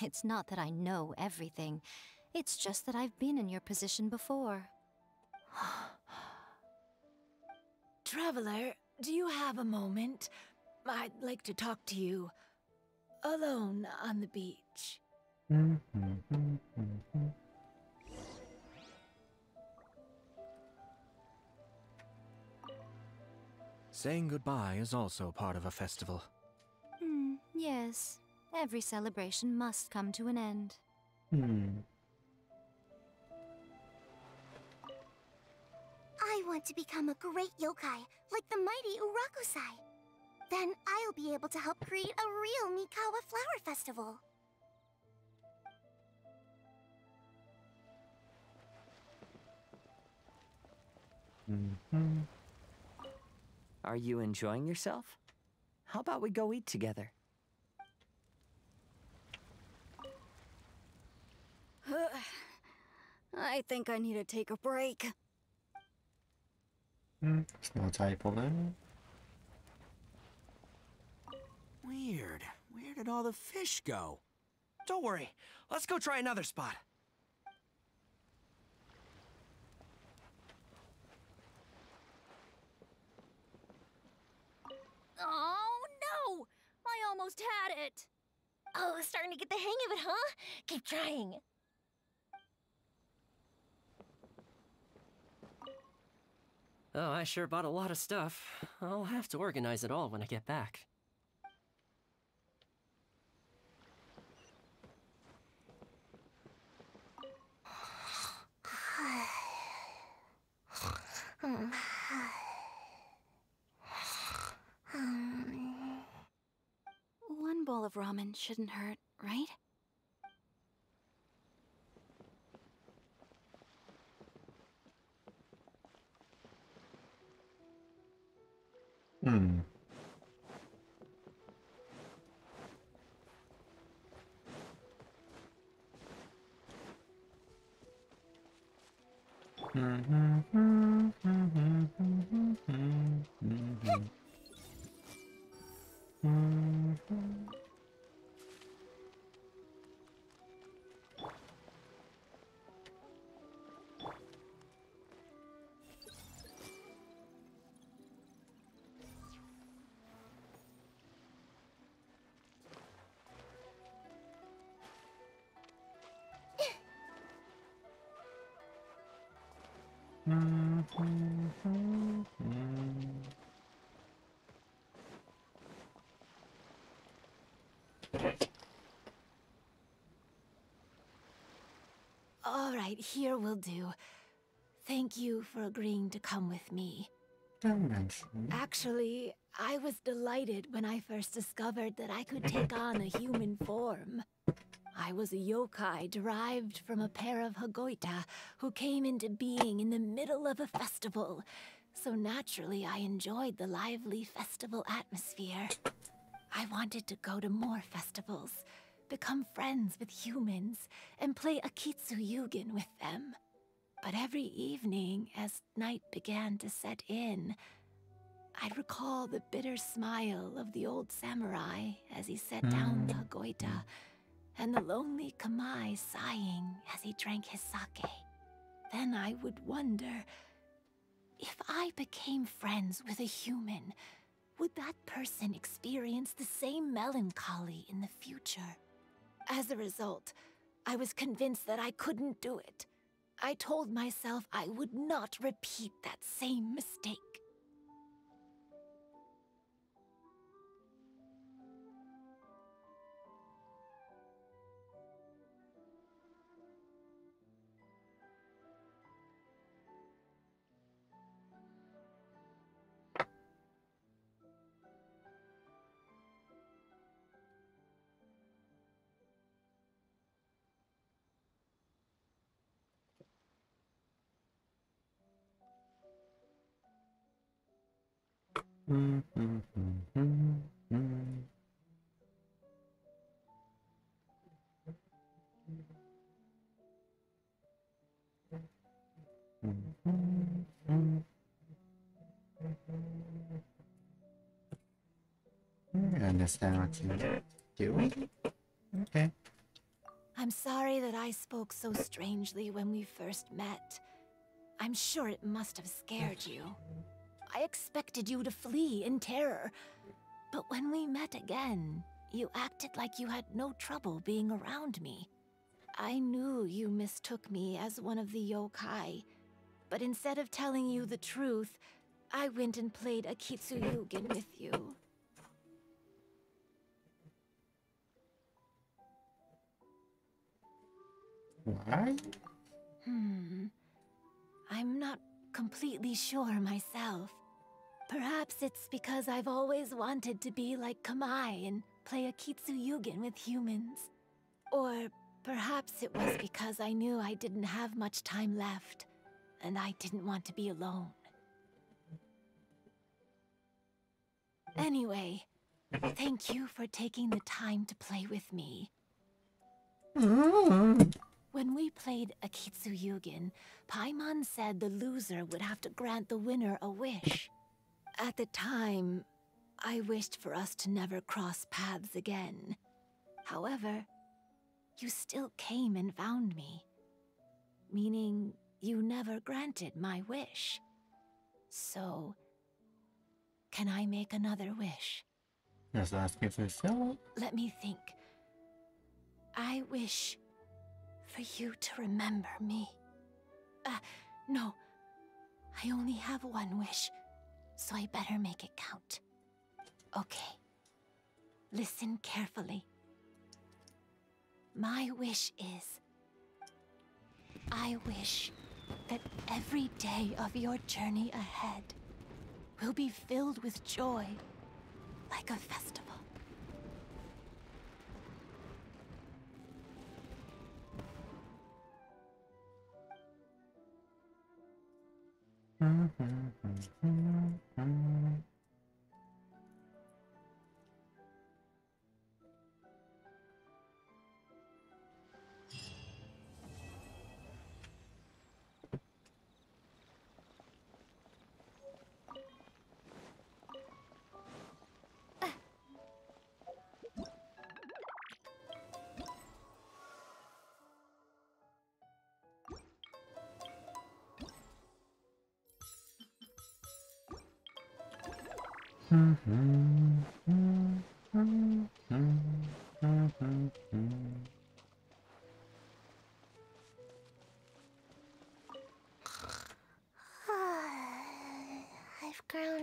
It's not that I know everything. It's just that I've been in your position before. Traveler, do you have a moment? I'd like to talk to you. Alone on the beach. Saying goodbye is also part of a festival. Yes. Every celebration must come to an end. I want to become a great yokai, like the mighty Urakusai. Then I'll be able to help create a real Mikawa Flower Festival. Are you enjoying yourself? How about we go eat together? I think I need to take a break. There's no typo there. Weird. Where did all the fish go? Don't worry. Let's go try another spot. Oh, no! I almost had it! Oh, starting to get the hang of it, huh? Keep trying. Oh, I sure bought a lot of stuff. I'll have to organize it all when I get back. One bowl of ramen shouldn't hurt, right? All right, here will do. Thank you for agreeing to come with me. Don't mention. Actually, I was delighted when I first discovered that I could take on a human form. I was a yokai derived from a pair of Hagoita who came into being in the middle of a festival. So naturally, I enjoyed the lively festival atmosphere. I wanted to go to more festivals, become friends with humans, and play Akitsu Yugen with them. But every evening, as night began to set in, I'd recall the bitter smile of the old samurai as he set down the Hagoita, and the lonely Kamai sighing as he drank his sake. Then I would wonder, if I became friends with a human, would that person experience the same melancholy in the future? As a result, I was convinced that I couldn't do it. I told myself I would not repeat that same mistake. I understand what you're doing. Okay. I'm sorry that I spoke so strangely when we first met. I'm sure it must have scared you. I expected you to flee in terror. But when we met again, you acted like you had no trouble being around me. I knew you mistook me as one of the yokai, but instead of telling you the truth, I went and played Akitsu Yugen with you. Why? I'm not completely sure myself. Perhaps it's because I've always wanted to be like Kamai and play Akitsu Yugen with humans. Or perhaps it was because I knew I didn't have much time left, and I didn't want to be alone. Anyway, thank you for taking the time to play with me. When we played Akitsu Yugen, Paimon said the loser would have to grant the winner a wish. At the time, I wished for us to never cross paths again. However, you still came and found me, meaning you never granted my wish. So, can I make another wish? Just asking for yourself. Let me think. I wish for you to remember me. No. I only have one wish, so I better make it count. Okay. Listen carefully. My wish is, I wish that every day of your journey ahead will be filled with joy, like a festival.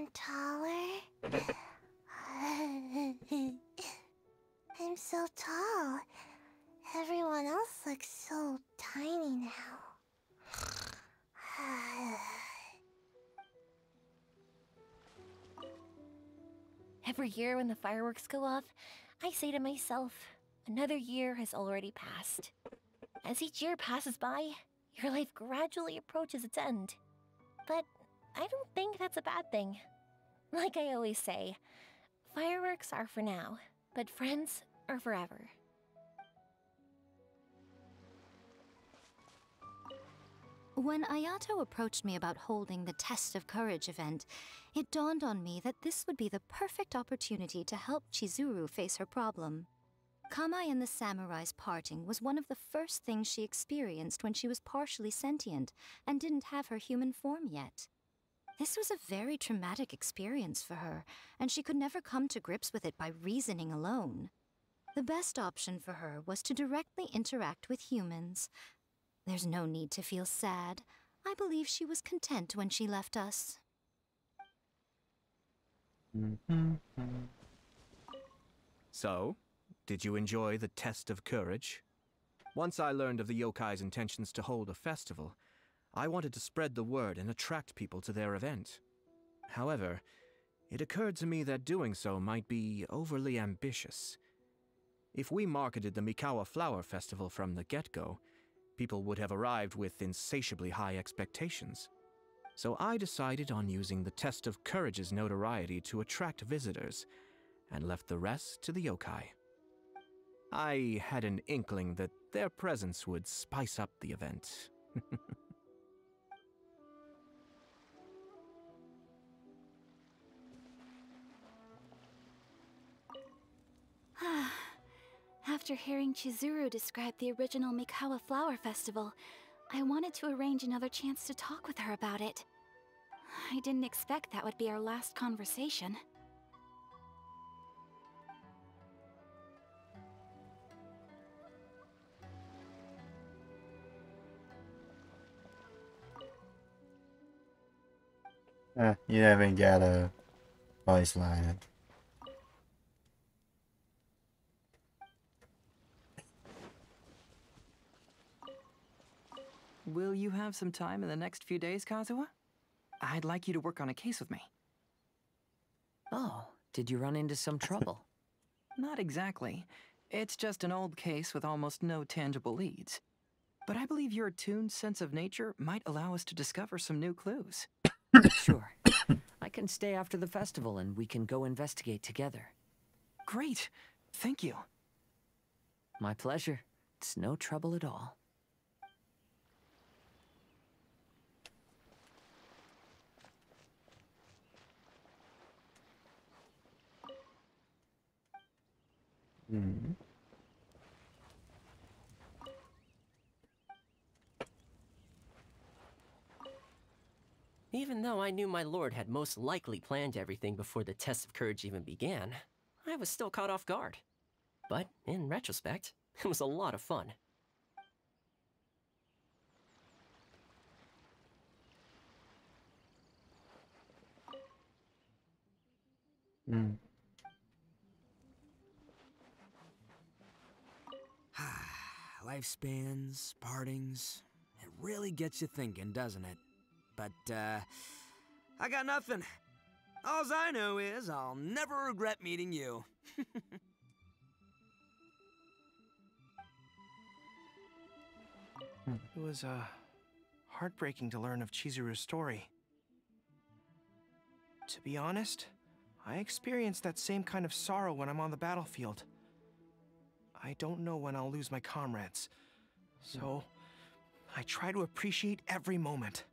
even taller? I'm so tall. Everyone else looks so tiny now. Every year when the fireworks go off, I say to myself, another year has already passed. As each year passes by, your life gradually approaches its end. But I don't think that's a bad thing. Like I always say, fireworks are for now, but friends are forever. When Ayato approached me about holding the Test of Courage event, it dawned on me that this would be the perfect opportunity to help Chizuru face her problem. Kamai and the samurai's parting was one of the first things she experienced when she was partially sentient and didn't have her human form yet. This was a very traumatic experience for her, and she could never come to grips with it by reasoning alone. The best option for her was to directly interact with humans. There's no need to feel sad. I believe she was content when she left us. So, did you enjoy the Test of Courage? Once I learned of the yokai's intentions to hold a festival, I wanted to spread the word and attract people to their event. However, it occurred to me that doing so might be overly ambitious. If we marketed the Mikawa Flower Festival from the get-go, people would have arrived with insatiably high expectations. So I decided on using the Test of Courage's notoriety to attract visitors, and left the rest to the yokai. I had an inkling that their presence would spice up the event. After hearing Chizuru describe the original Mikawa Flower Festival, I wanted to arrange another chance to talk with her about it. I didn't expect that would be our last conversation. You haven't got a voice line. Will you have some time in the next few days, Kazuha? I'd like you to work on a case with me. Oh, did you run into some trouble? Not exactly. It's just an old case with almost no tangible leads. But I believe your attuned sense of nature might allow us to discover some new clues. Sure. I can stay after the festival and we can go investigate together. Great. Thank you. My pleasure. It's no trouble at all. Even though I knew my lord had most likely planned everything before the test of courage even began, I was still caught off guard. But in retrospect, it was a lot of fun. Lifespans, partings, it really gets you thinking, doesn't it? But, I got nothing. Alls I know is I'll never regret meeting you. It was, heartbreaking to learn of Chizuru's story. To be honest, I experienced that same kind of sorrow when I'm on the battlefield. I don't know when I'll lose my comrades, so I try to appreciate every moment.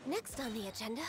Next on the agenda.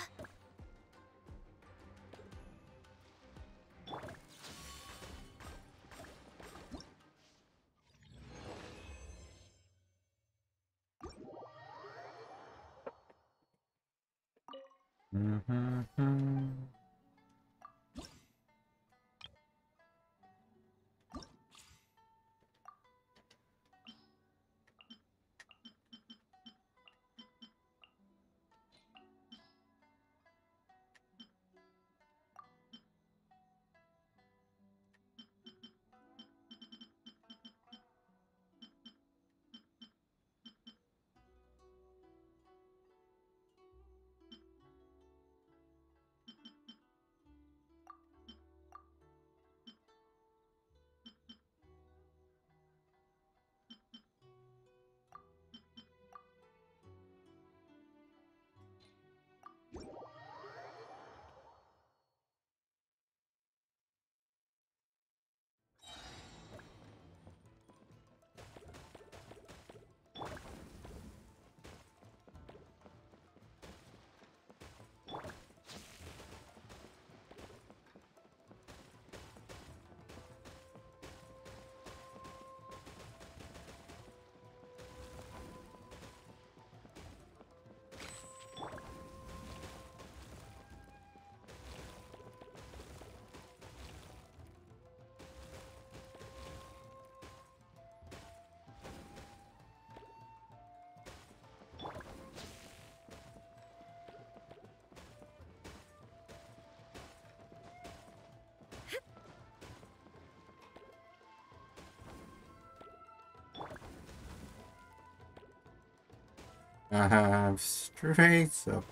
I have straight up.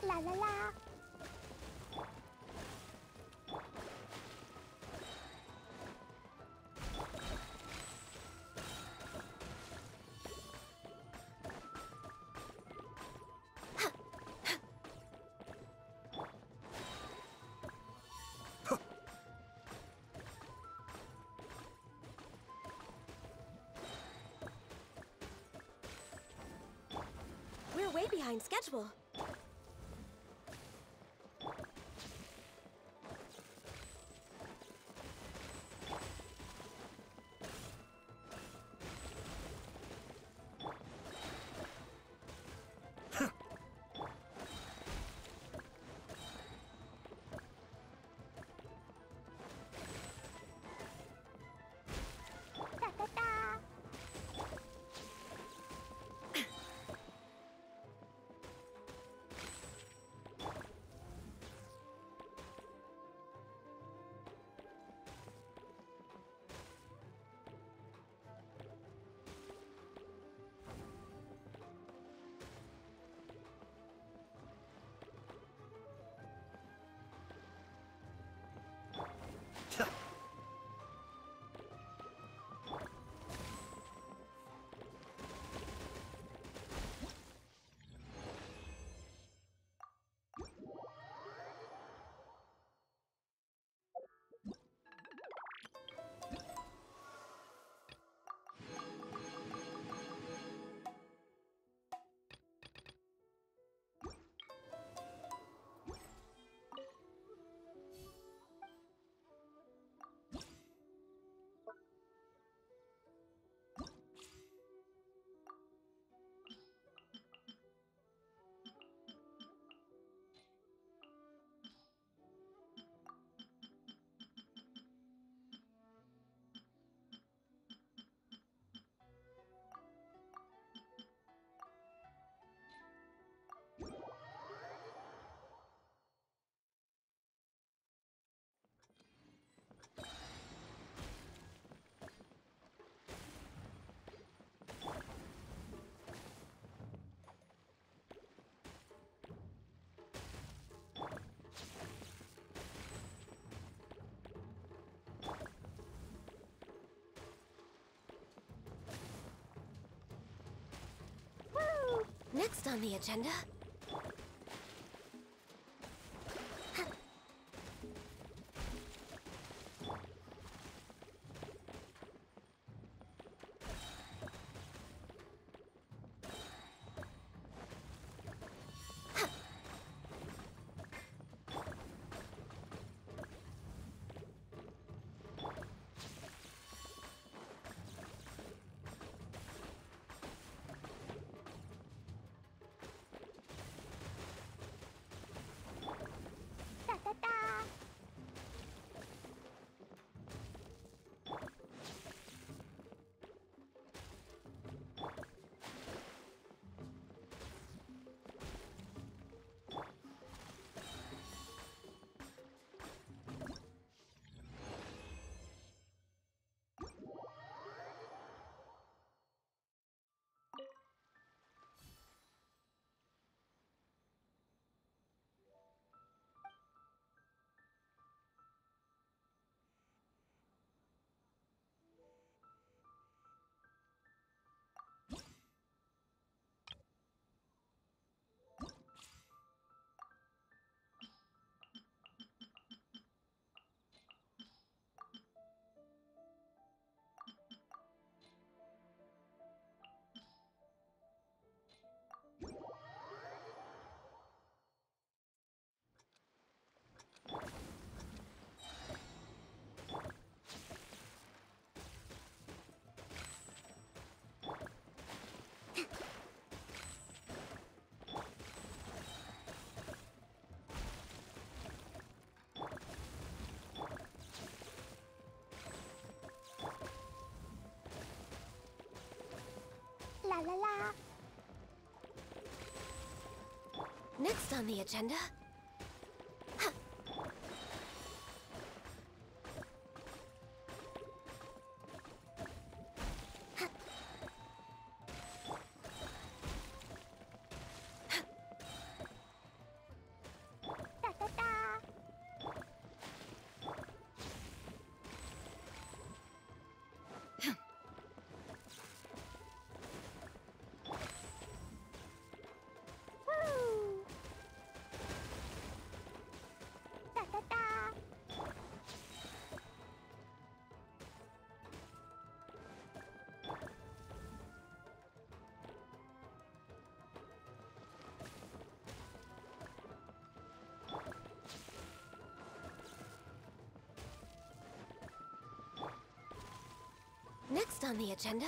La la la. We're way behind schedule. Next on the agenda... La la la. Next on the agenda... Da da da. Woo. Da da da. Next on the agenda...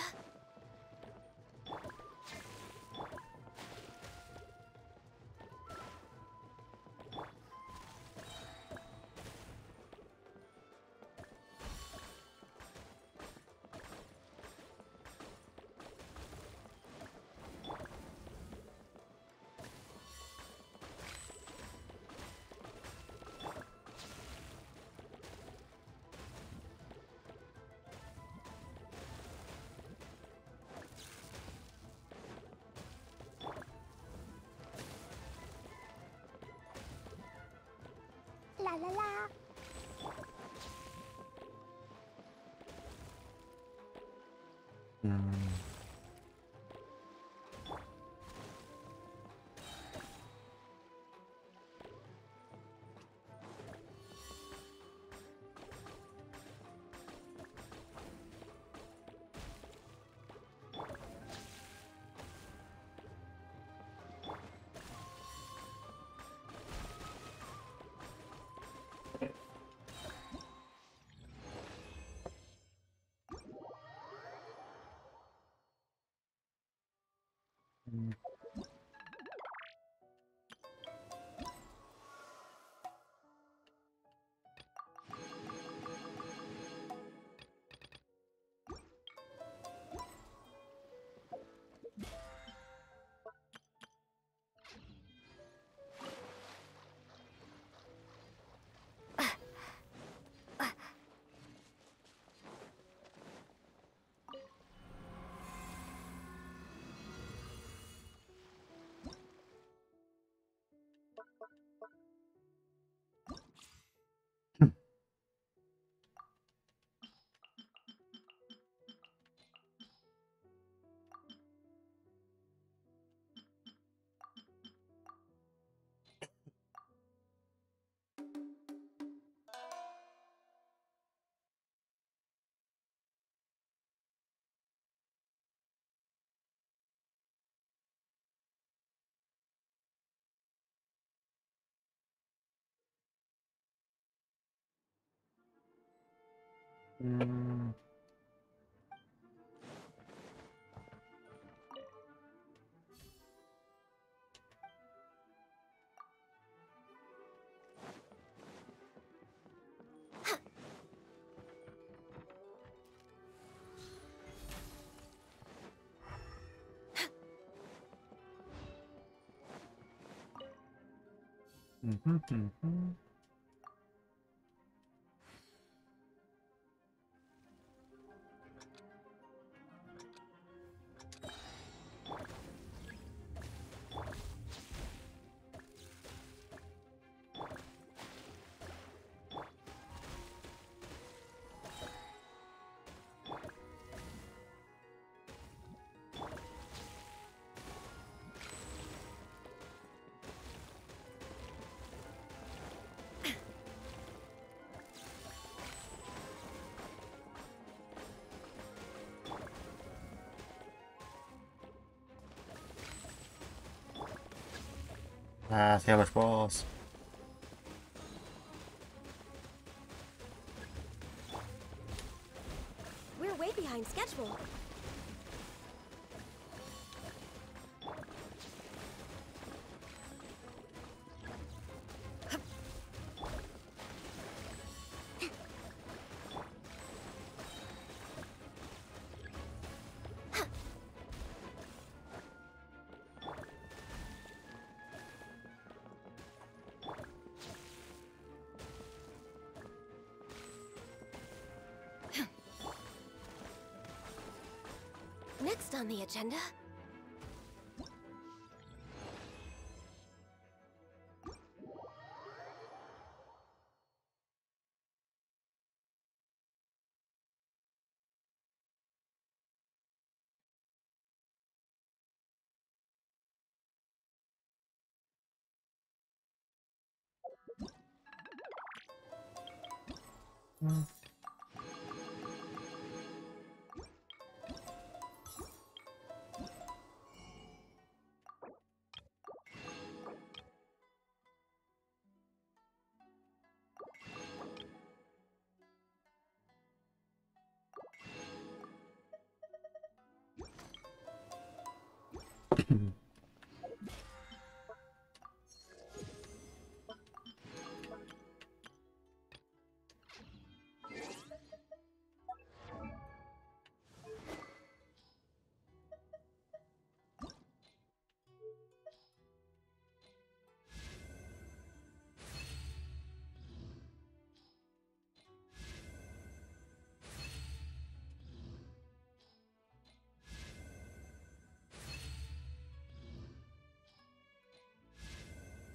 La la la. Mm. Mm-hmm. Ah, see how much balls. We're way behind schedule. Next on the agenda. Mm.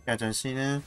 下阵戏呢？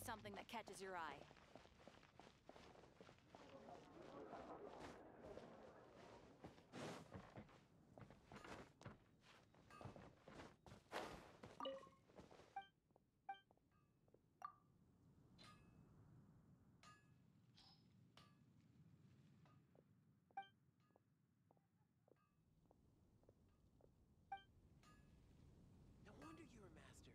something that catches your eye. No wonder you're a master.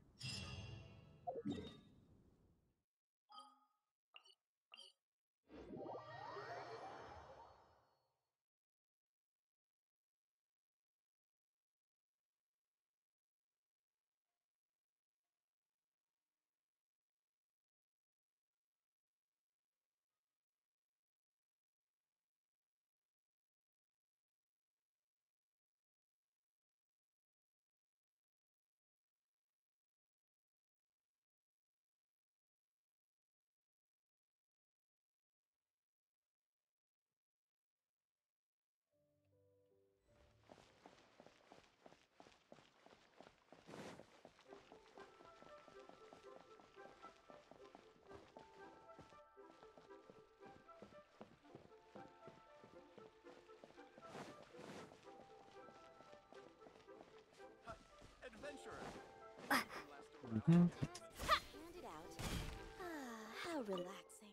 Mm-hmm. Hand it out. Ah, how relaxing.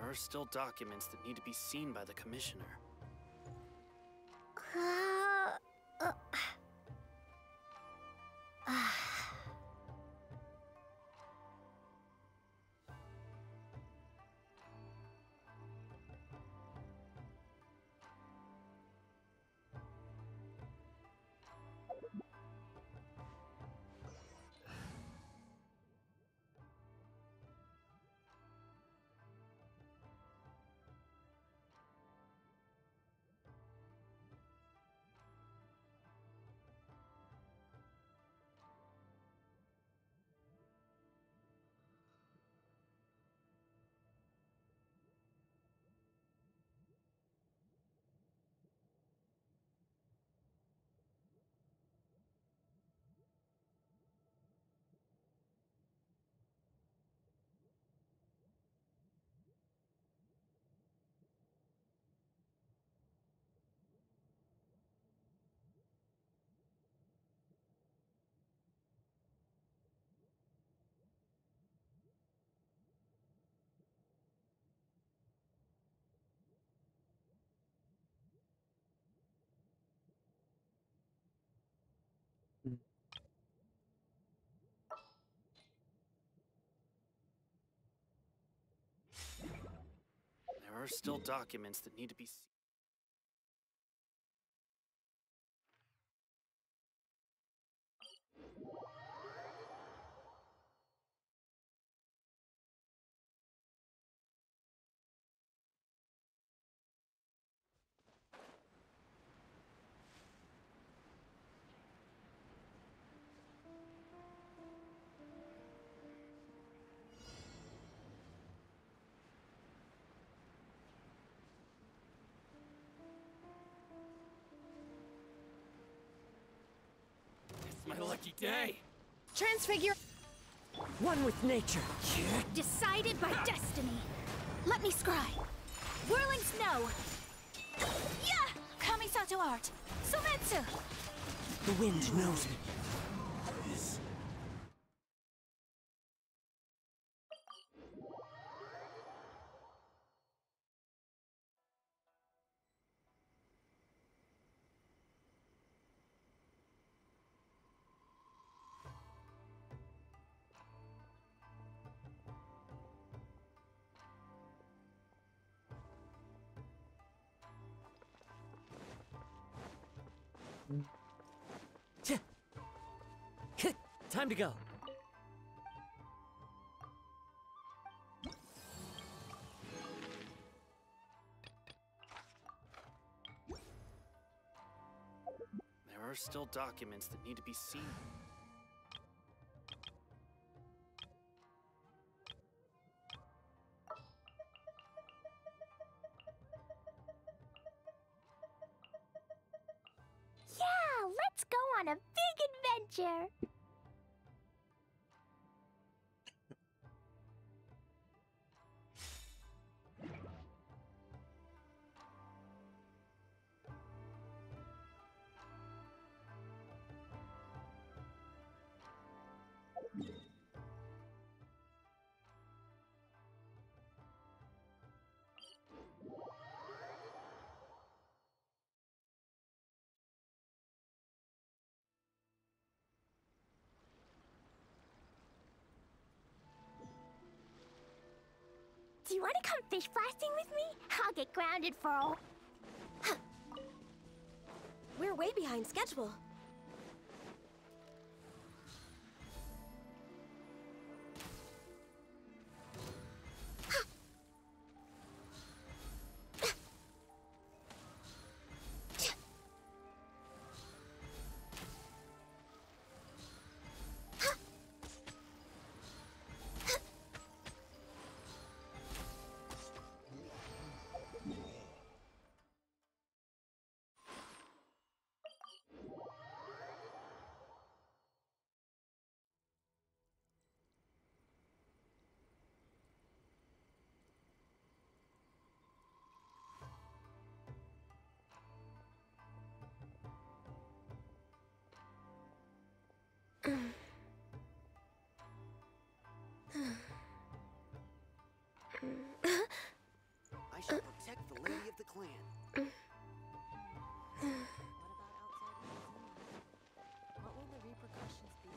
There are still documents that need to be seen by the Commissioner. There are still documents that need to be seen. It's my lucky day! Transfigure. One with nature. Decided by destiny. Let me scry. Whirling snow. Yeah! Kamisato art. Sometsu. The wind knows me. Time to go. There are still documents that need to be seen. Yeah, let's go on a big adventure. Do you want to come fish blasting with me? I'll get grounded for a... We're way behind schedule. I shall protect the lady of the clan. What will the repercussions be?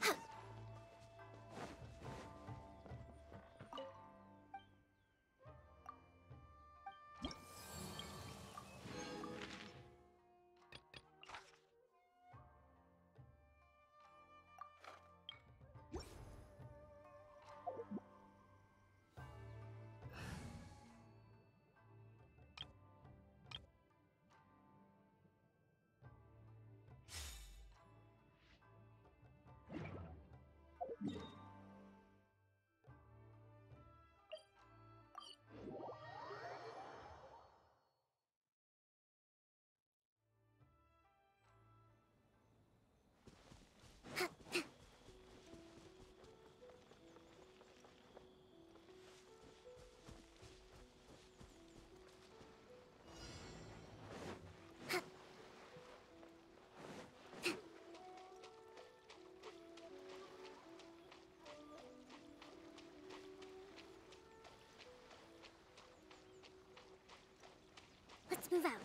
Let's move out.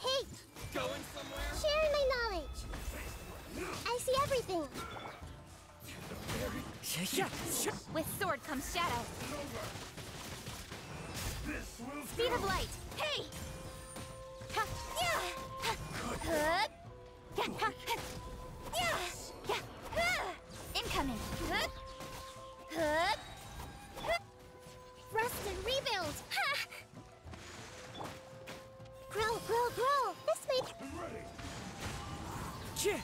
Hey! Going somewhere? Sharing my I see everything. With sword comes shadow. Speed of light. Hey! Ha! Yeah! Ha! Yeah! Ha! Yeah! Yeah! Ha! Incoming. Ha! Ha! Rest and rebuild. Ha! Grow. This way. Yeah!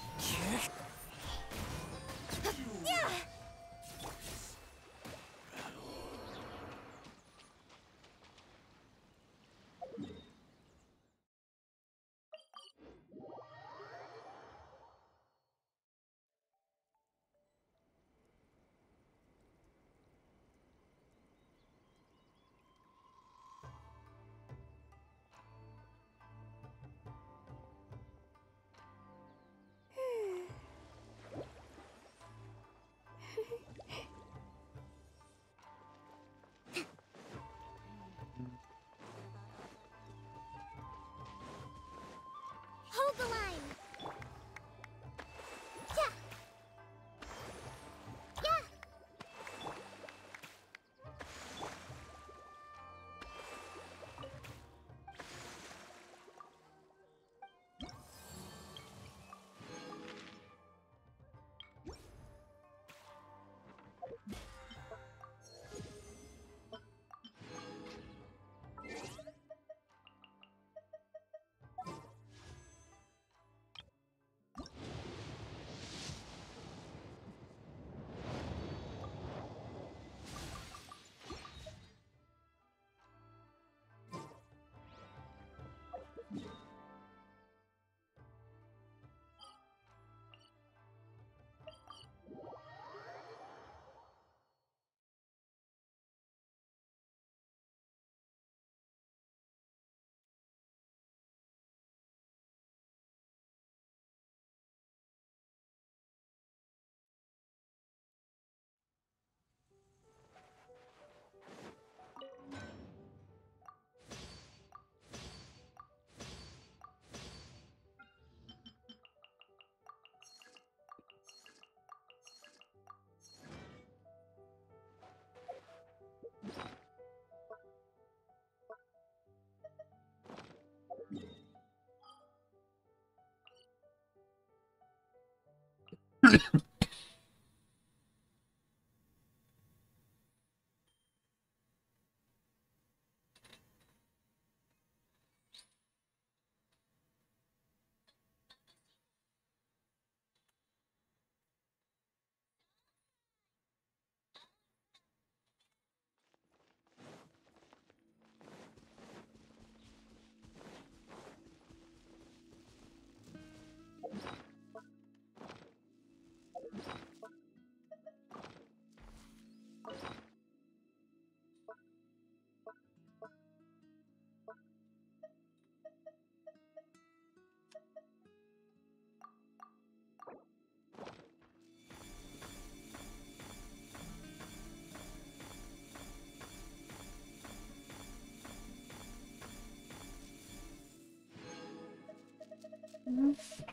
Hold the line. Yeah. Yeah.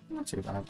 Not too bad.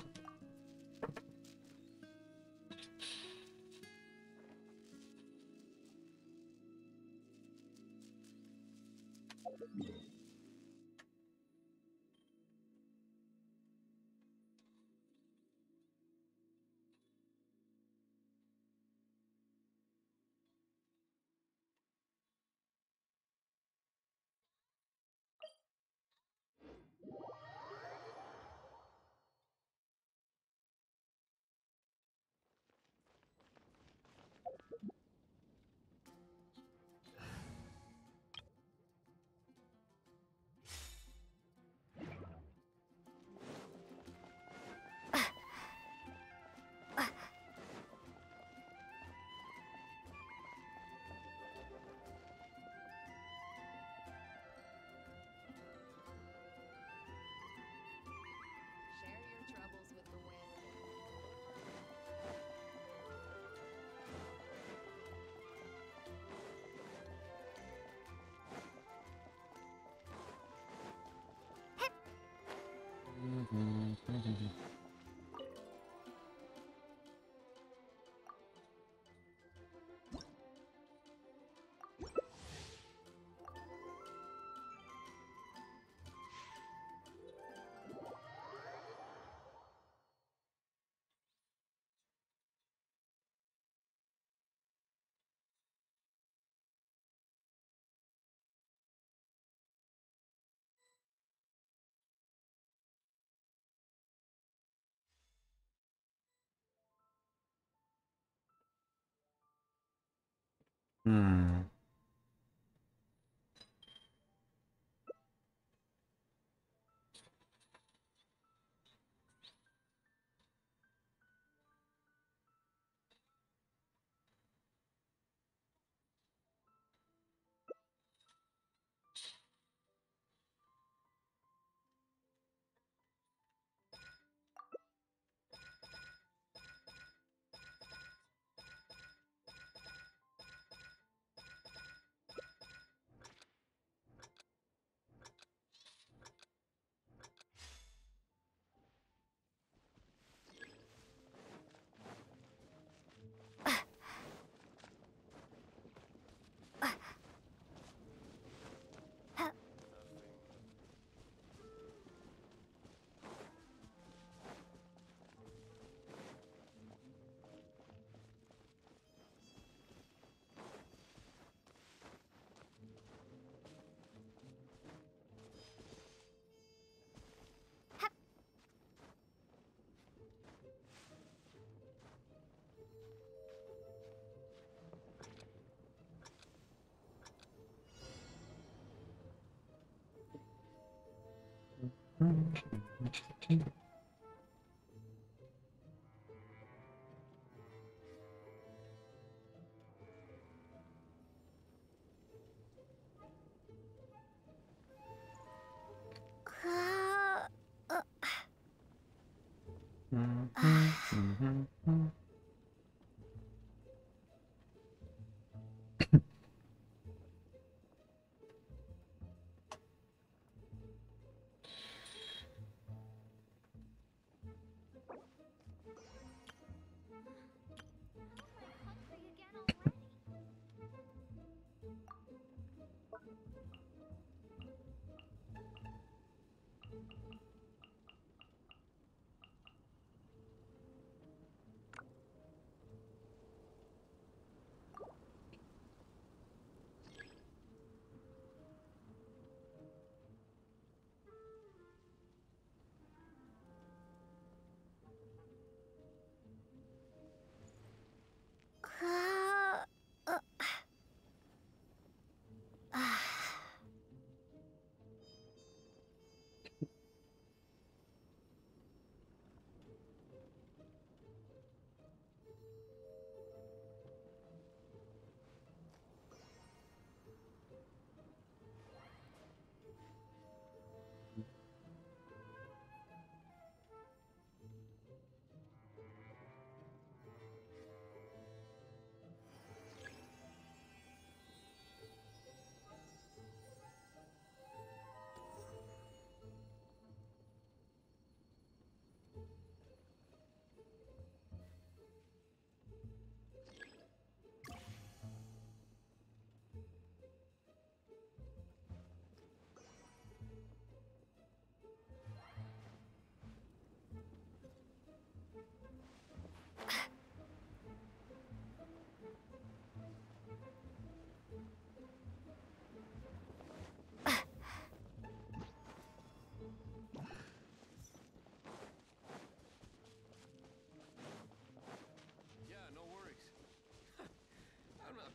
Hmm.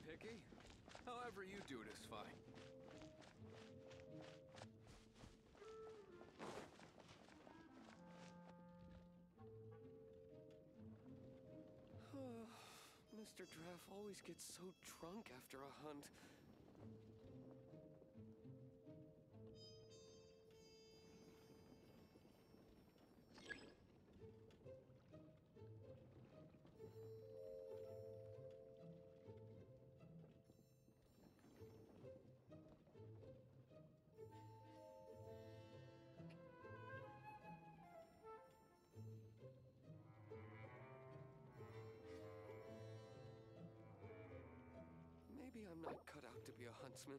picky. However you do it is fine. Mr. Draff always gets so drunk after a hunt. Maybe I'm not cut out to be a huntsman.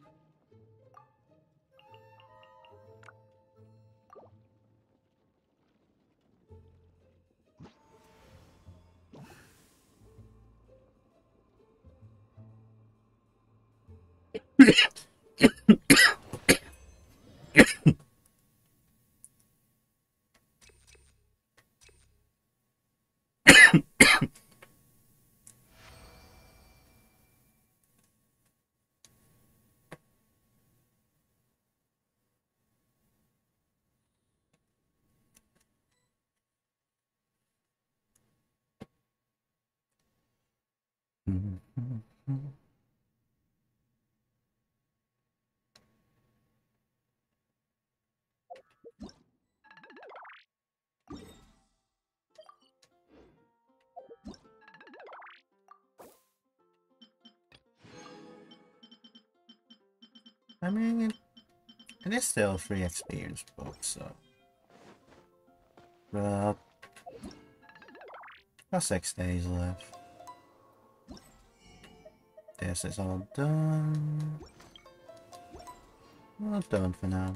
I mean, it is still a free experience book, so. But got 6 days left. This is all done. All done for now.